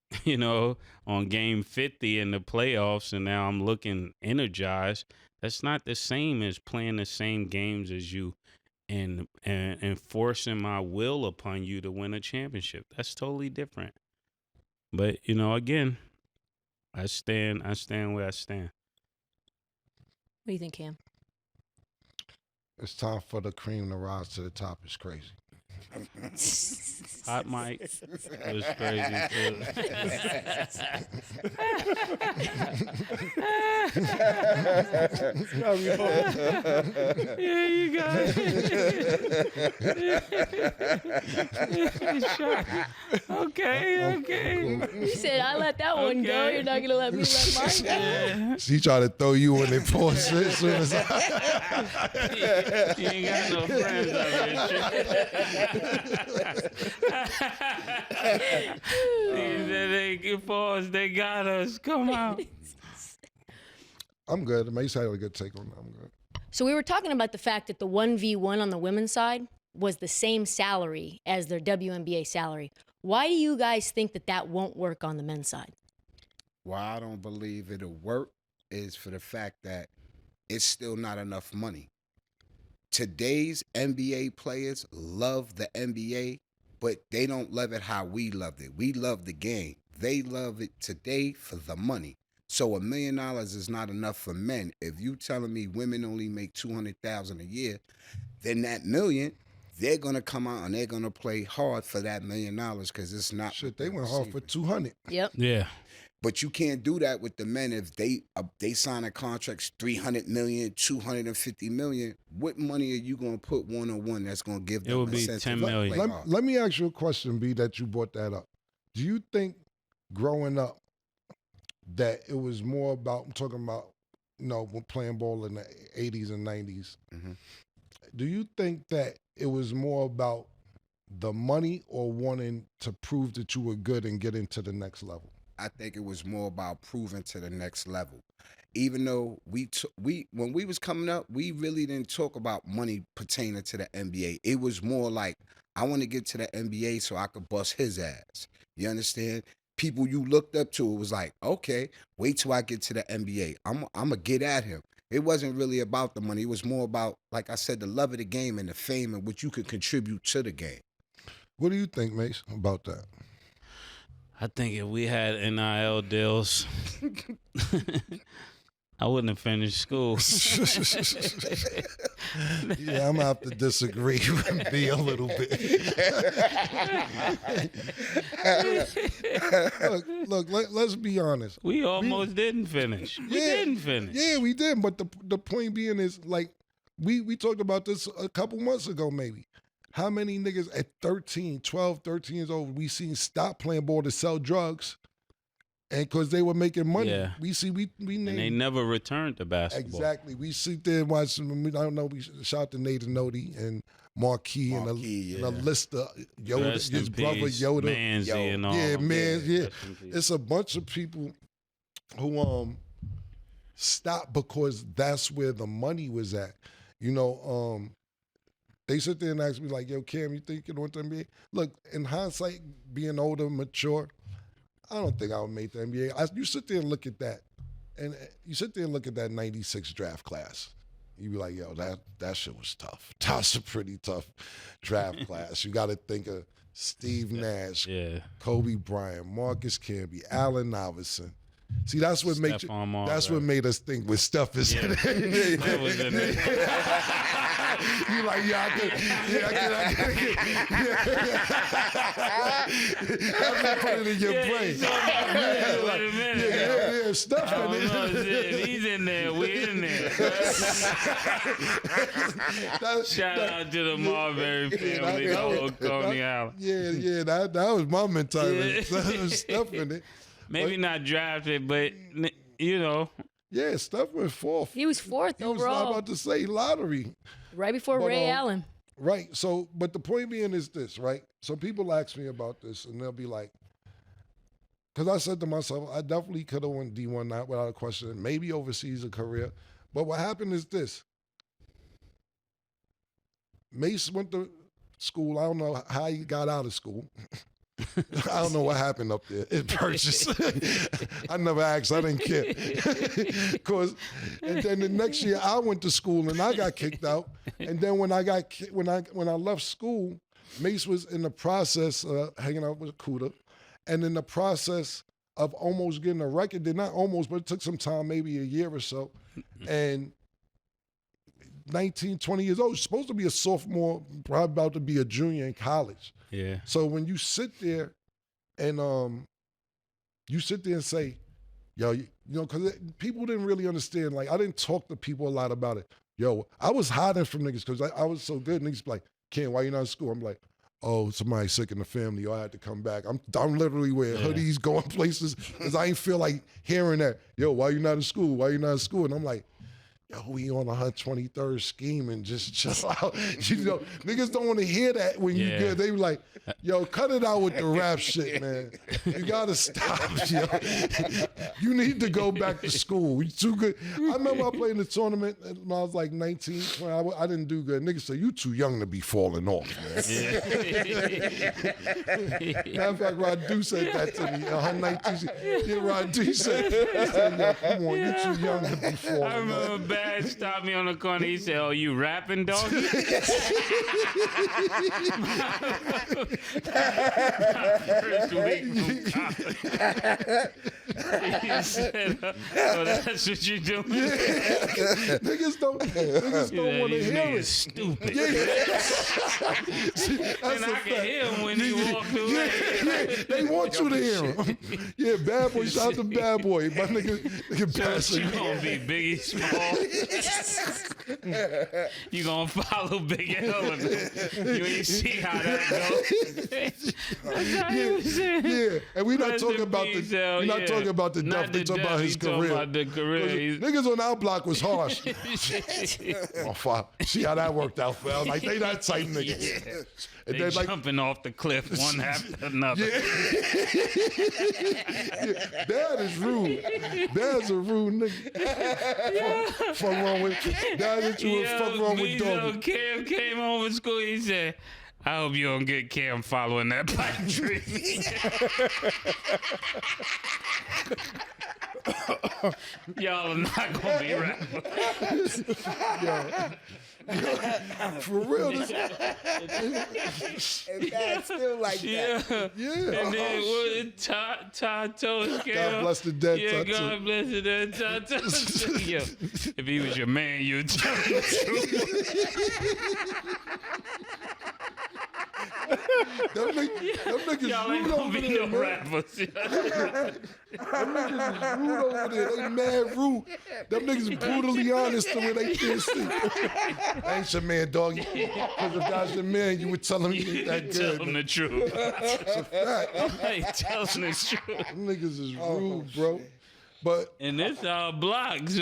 on game 50 in the playoffs and now I'm looking energized, that's not the same as playing the same games as you and forcing my will upon you to win a championship. That's totally different. But, again, I stand where I stand. What do you think, Cam? It's time for the cream to rise to the top. It's crazy. Hot mic. It was crazy too. Yeah, you got it. Okay. You said I let that one go. You're not gonna let me let mine go. She tried to throw you in the pause as soon as You ain't got no friends out here. They get pause. They got us. Come out. I'm good. Mase had a good take on that. I'm good. So we were talking about the fact that the 1v1 on the women's side was the same salary as their WNBA salary. Why do you guys think that that won't work on the men's side? Why I don't believe it'll work is for the fact that it's still not enough money. Today's NBA players love the NBA, but they don't love it how we loved it. We love the game. They love it today for the money. So $1 million is not enough for men. If you telling me women only make $200,000 a year, then that million, they're gonna come out and they're gonna play hard for that $1 million because it's not. Shit, they went hard for 200. Yep. Yeah. But you can't do that with the men if they sign a contracts $300 million, $250 million. What money are you gonna put one-on-one that's gonna give them? It would be incentive $10 to million. play hard? Let me ask you a question, B, that you brought that up. Do you think growing up that it was more about, I'm talking about, when playing ball in the 80s and 90s, do you think that it was more about the money or wanting to prove that you were good and get into the next level? I think it was more about proving to the next level. Even though when we was coming up, we really didn't talk about money pertaining to the NBA. It was more like, I want to get to the NBA so I could bust his ass. You understand? People you looked up to, it was like, okay, wait till I get to the NBA. I'm going to get at him. It wasn't really about the money. It was more about, like I said, the love of the game and the fame and what you could contribute to the game. What do you think, Mase, about that? I think if we had NIL deals, I wouldn't have finished school. Yeah, I'm gonna have to disagree with B a little bit. look, let's be honest. We almost didn't finish. We didn't finish. Yeah, we did. But the point being is, like, we talked about this a couple months ago, maybe. How many niggas at 12, 13 years old, we seen stop playing ball to sell drugs, and because they were making money. Yeah. We named, And they never returned to basketball. Exactly. We sit there and watch them. I don't know. We shout out to Nathan Nodi and Marquis and a list of Yoda, Rest his in brother peace, Yoda. Manzi and all. Yeah, man. Yeah. Rest in peace. It's a bunch of people who stopped because that's where the money was at. They sit there and ask me like, yo, Cam, you think you want the NBA? Look, in hindsight, being older, mature, I don't think I would make the NBA. You sit there and look at that. And you sit there and look at that 96 draft class. You be like, yo, that shit was tough. That's a pretty tough draft class. You got to think of Steve Nash, Kobe Bryant, Marcus Camby, Allen Iverson. See, that's what made what made us think with stuff is in it. That was in it. You like, I could. That's what put it in your brain. Wait a minute. Stuff in it. He's in there. We're in there. Shout out to the Marbury family, the whole Coney Island. Yeah, that was my mentality. Stuff in it. Maybe not drafted, but Yeah, Steph went fourth. He was fourth overall. I was about to say lottery. Right before Ray Allen. Right. So, but the point being is this, right? So people ask me about this, and they'll be like, because I said to myself, I definitely could have went D1 not without a question, maybe overseas a career. But what happened is this. Mase went to school. I don't know how he got out of school. I don't know what happened up there in Purchase. I never asked. I didn't care. And then the next year I went to school and I got kicked out. And then when I left school, Mase was in the process of hanging out with Kuda, and in the process of almost getting a record. Not almost, but it took some time, maybe a year or so. And 19, 20 years old. You're supposed to be a sophomore, probably about to be a junior in college. Yeah. So when you sit there and say, yo, you know, because people didn't really understand. Like, I didn't talk to people a lot about it. Yo, I was hiding from niggas because I was so good. Niggas be like, Ken, why you not in school? I'm like, oh, somebody's sick in the family, or I had to come back. I'm literally wearing hoodies, going places, because I ain't feel like hearing that. Yo, why you not in school? Why you not in school? And I'm like, yo, we on 123rd scheme and just chill out. You know, niggas don't want to hear that when you get. They be like, yo, cut it out with the rap shit, man. You gotta stop, yo. You need to go back to school. You too good. I remember I played in the tournament when I was like 19, 20. I didn't do good. Niggas say, you too young to be falling off, man. Matter of fact, Radu said that to me. 19. Yeah, Radu said, yo, come on, you too young to be falling off. I remember Bad stopped me on the corner. He said, "Oh, you rapping, dog?" First week from college. He said, "Oh, that's what you doing?" Niggas don't want to hear it. Stupid. And I can hear him when he walked away. They want you to hear him. Yeah, Bad Boy. Shout out to Bad Boy. My nigga passing. You gonna be Biggie Small? You gonna follow Big L? You ain't see how that goes. Yeah, and we not talking about the talking about the death. We talking about his career. About the career. Niggas on our block was harsh. Oh, fuck. See how that worked out for us. Like, they that type niggas. Yeah. And they like, jumping off the cliff one after another. Yeah. That is rude. That's a rude nigga. Fuck wrong with that is you. Fuck wrong with dog. Cam came home from school. He said, "I hope you don't get Cam following that pipe tree." Y'all are not gonna be rappers. For real. And that's still like that. Yeah. And then Todd Toast came God bless the dead. Yeah, Tattoo. God bless the dead Todd Toast. Yo, if he was your man, you'd tell him the Them niggas Y'all ain't rude gonna over be there, no man. rappers. Them niggas is rude over there. They mad rude. Them niggas brutally honest to where they can't see. I ain't your man, dog. Because if that's your man, you would tell him you ain't that Tell good. him the truth. It's a fact. Hey, tell him the truth. Them niggas is rude, bro. But And this our block, so this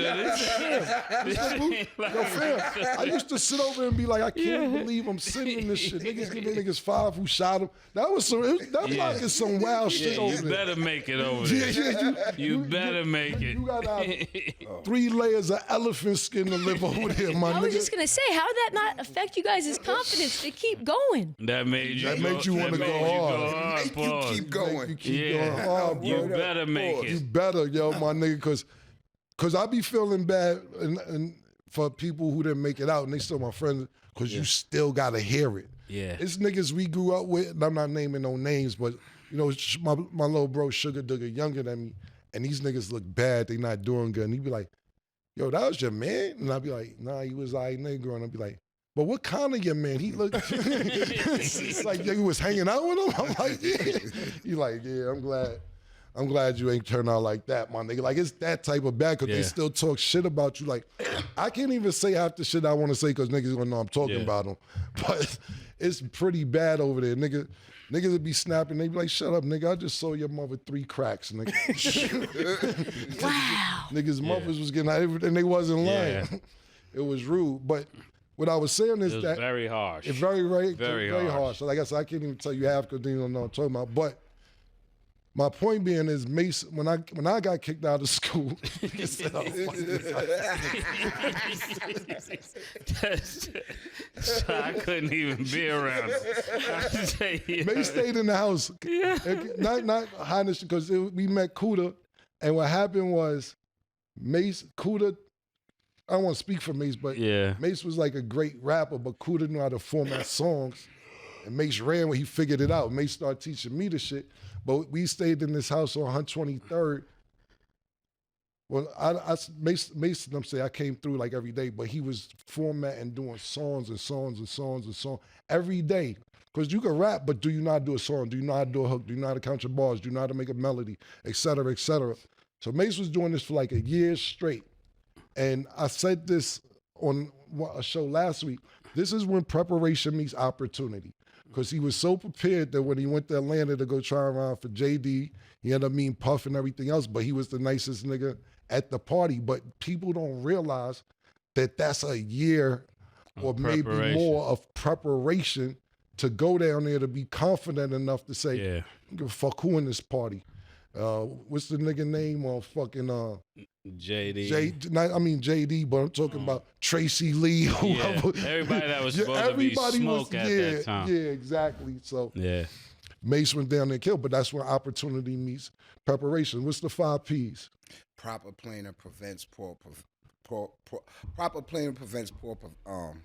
yo, fam, I used to sit over and be like, I can't believe I'm sitting in this shit. Niggas giving niggas 5 who shot him. That was that block is some wild shit you over there. better make it over there. You better make it. You gotta have 3 layers of elephant skin to live over there, my I was nigga. just gonna say, how did that not affect you guys' confidence to keep going? That made you. That made you wanna go hard. Make you pause. keep going. You keep Yeah. going hard, bro. You better make You it. better, yo, my nigga, cause I be feeling bad and for people who didn't make it out and they still my friends, cause you still gotta hear it. Yeah. It's niggas we grew up with, and I'm not naming no names, but you know, my little bro Sugar Dugger younger than me, and these niggas look bad, they not doing good. And he be like, yo, that was your man? And I'd be like, nah, he was I nigga. And I'd be like, but what kind of your man? He looked it's like you was hanging out with him. I'm like, yeah. He like, yeah, I'm glad you ain't turned out like that, my nigga. Like, it's that type of bad because they still talk shit about you. Like, I can't even say half the shit I want to say because niggas gonna know I'm talking about them. But it's pretty bad over there. Niggas would be snapping. They be like, shut up, nigga. I just saw your mother 3 cracks, nigga. Wow. Niggas' mothers was getting out and they wasn't lying. Yeah. It was rude. But what I was saying is It was that very harsh. it's very Very harsh. harsh. So like I said, I can't even tell you half because they don't know what I'm talking about. But my point being is, Mase, when I got kicked out of school, So I couldn't even be around him. Mase stayed in the house. Not Highness, because we met Kuda, and what happened was Kuda, I don't want to speak for Mase, but Mase was like a great rapper, but Kuda knew how to format songs. And Mase ran when he figured it out. Mase started teaching me the shit. But we stayed in this house on 123rd. Well, Mase and them say I came through like every day, but he was formatting, doing songs and songs and songs and songs every day. Because you can rap, but do you not do a song? Do you know how to do a hook? Do you know how to count your bars? Do you know how to make a melody? Et cetera, et cetera. So Mase was doing this for like a year straight. And I said this on a show last week. This is when preparation meets opportunity. Because he was so prepared that when he went to Atlanta to go try around for JD, he ended up meeting Puff and everything else, but he was the nicest nigga at the party. But people don't realize that that's a year or maybe more of preparation to go down there to be confident enough to say, Yeah. give a fuck who in this party. What's the nigga name on fucking JD. JD, but I'm talking about Tracy Lee, whoever. Yeah. Everybody that was supposed to be smoke at that time. Yeah, exactly. So yeah. Mase went down there and killed, but that's where opportunity meets preparation. What's the 5 Ps? Proper planning prevents proper planning prevents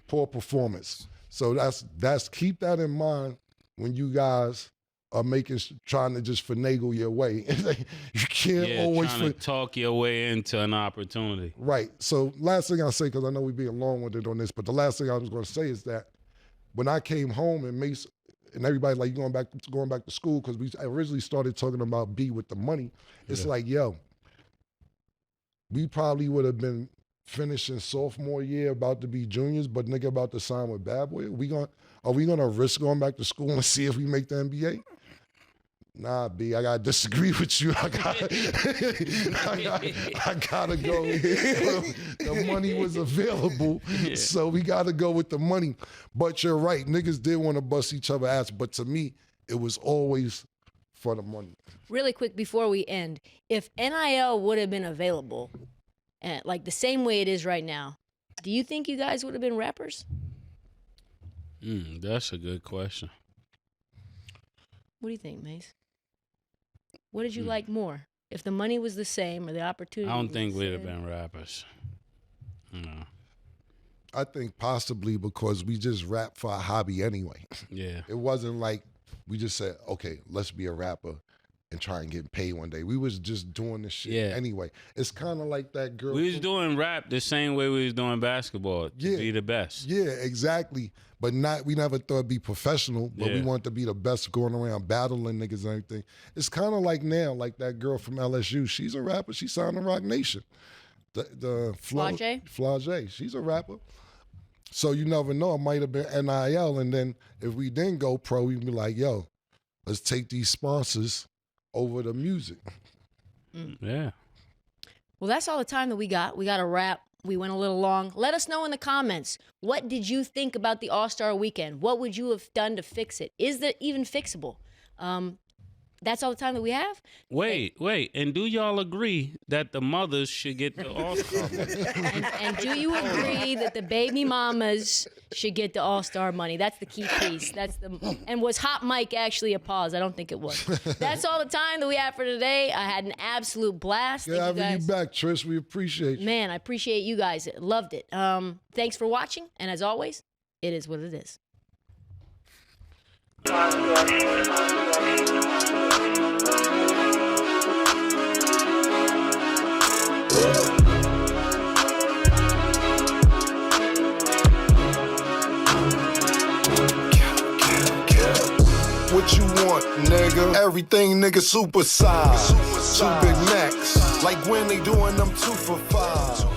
poor performance. So that's keep that in mind when you guys are trying to just finagle your way. You can't always trying to talk your way into an opportunity. Right. So last thing I'll say, because I know we're being long-winded on this, but the last thing I was going to say is that when I came home and Mase and everybody like going back to school, because we originally started talking about B with the money. It's like, yo, we probably would have been finishing sophomore year, about to be juniors, but nigga about to sign with Bad Boy. Are we gonna risk going back to school and see if we make the NBA? Nah, B, I gotta disagree with you. I gotta go. The money was available, so we gotta go with the money. But you're right, niggas did want to bust each other ass, but to me, it was always for the money. Really quick before we end, if NIL would have been available, like the same way it is right now, do you think you guys would have been rappers? That's a good question. What do you think, Mase? What did you like more? If the money was the same or the opportunity I don't think we'd have same? been rappers. No. I think possibly because we just rap for a hobby anyway. Yeah. It wasn't like we just said, okay, let's be a rapper and try and get paid one day. We was just doing this shit anyway. It's kind of like that girl. We was doing rap the same way we was doing basketball to be the best. Yeah, exactly. But we never thought it'd be professional, but we wanted to be the best going around battling niggas and everything. It's kind of like now, like that girl from LSU. She's a rapper. She signed to Rock Nation. The Flage. She's a rapper. So you never know. It might have been NIL. And then if we didn't go pro, we'd be like, yo, let's take these sponsors over the music. Yeah. Well, that's all the time that we got. We got a wrap. We went a little long. Let us know in the comments. What did you think about the All-Star Weekend? What would you have done to fix it? Is that even fixable? That's all the time that we have. Wait. And do y'all agree that the mothers should get the All-Star money? And do you agree that the baby mamas should get the All-Star money? That's the key piece. And was Hot Mike actually a pause? I don't think it was. That's all the time that we have for today. I had an absolute blast. Good having you back, Trish. We appreciate you. Man, I appreciate you guys. Loved it. Thanks for watching. And as always, it is what it is. What you want, nigga? Everything, nigga, super size. Two Big Macs, like when they doing them 2 for $5.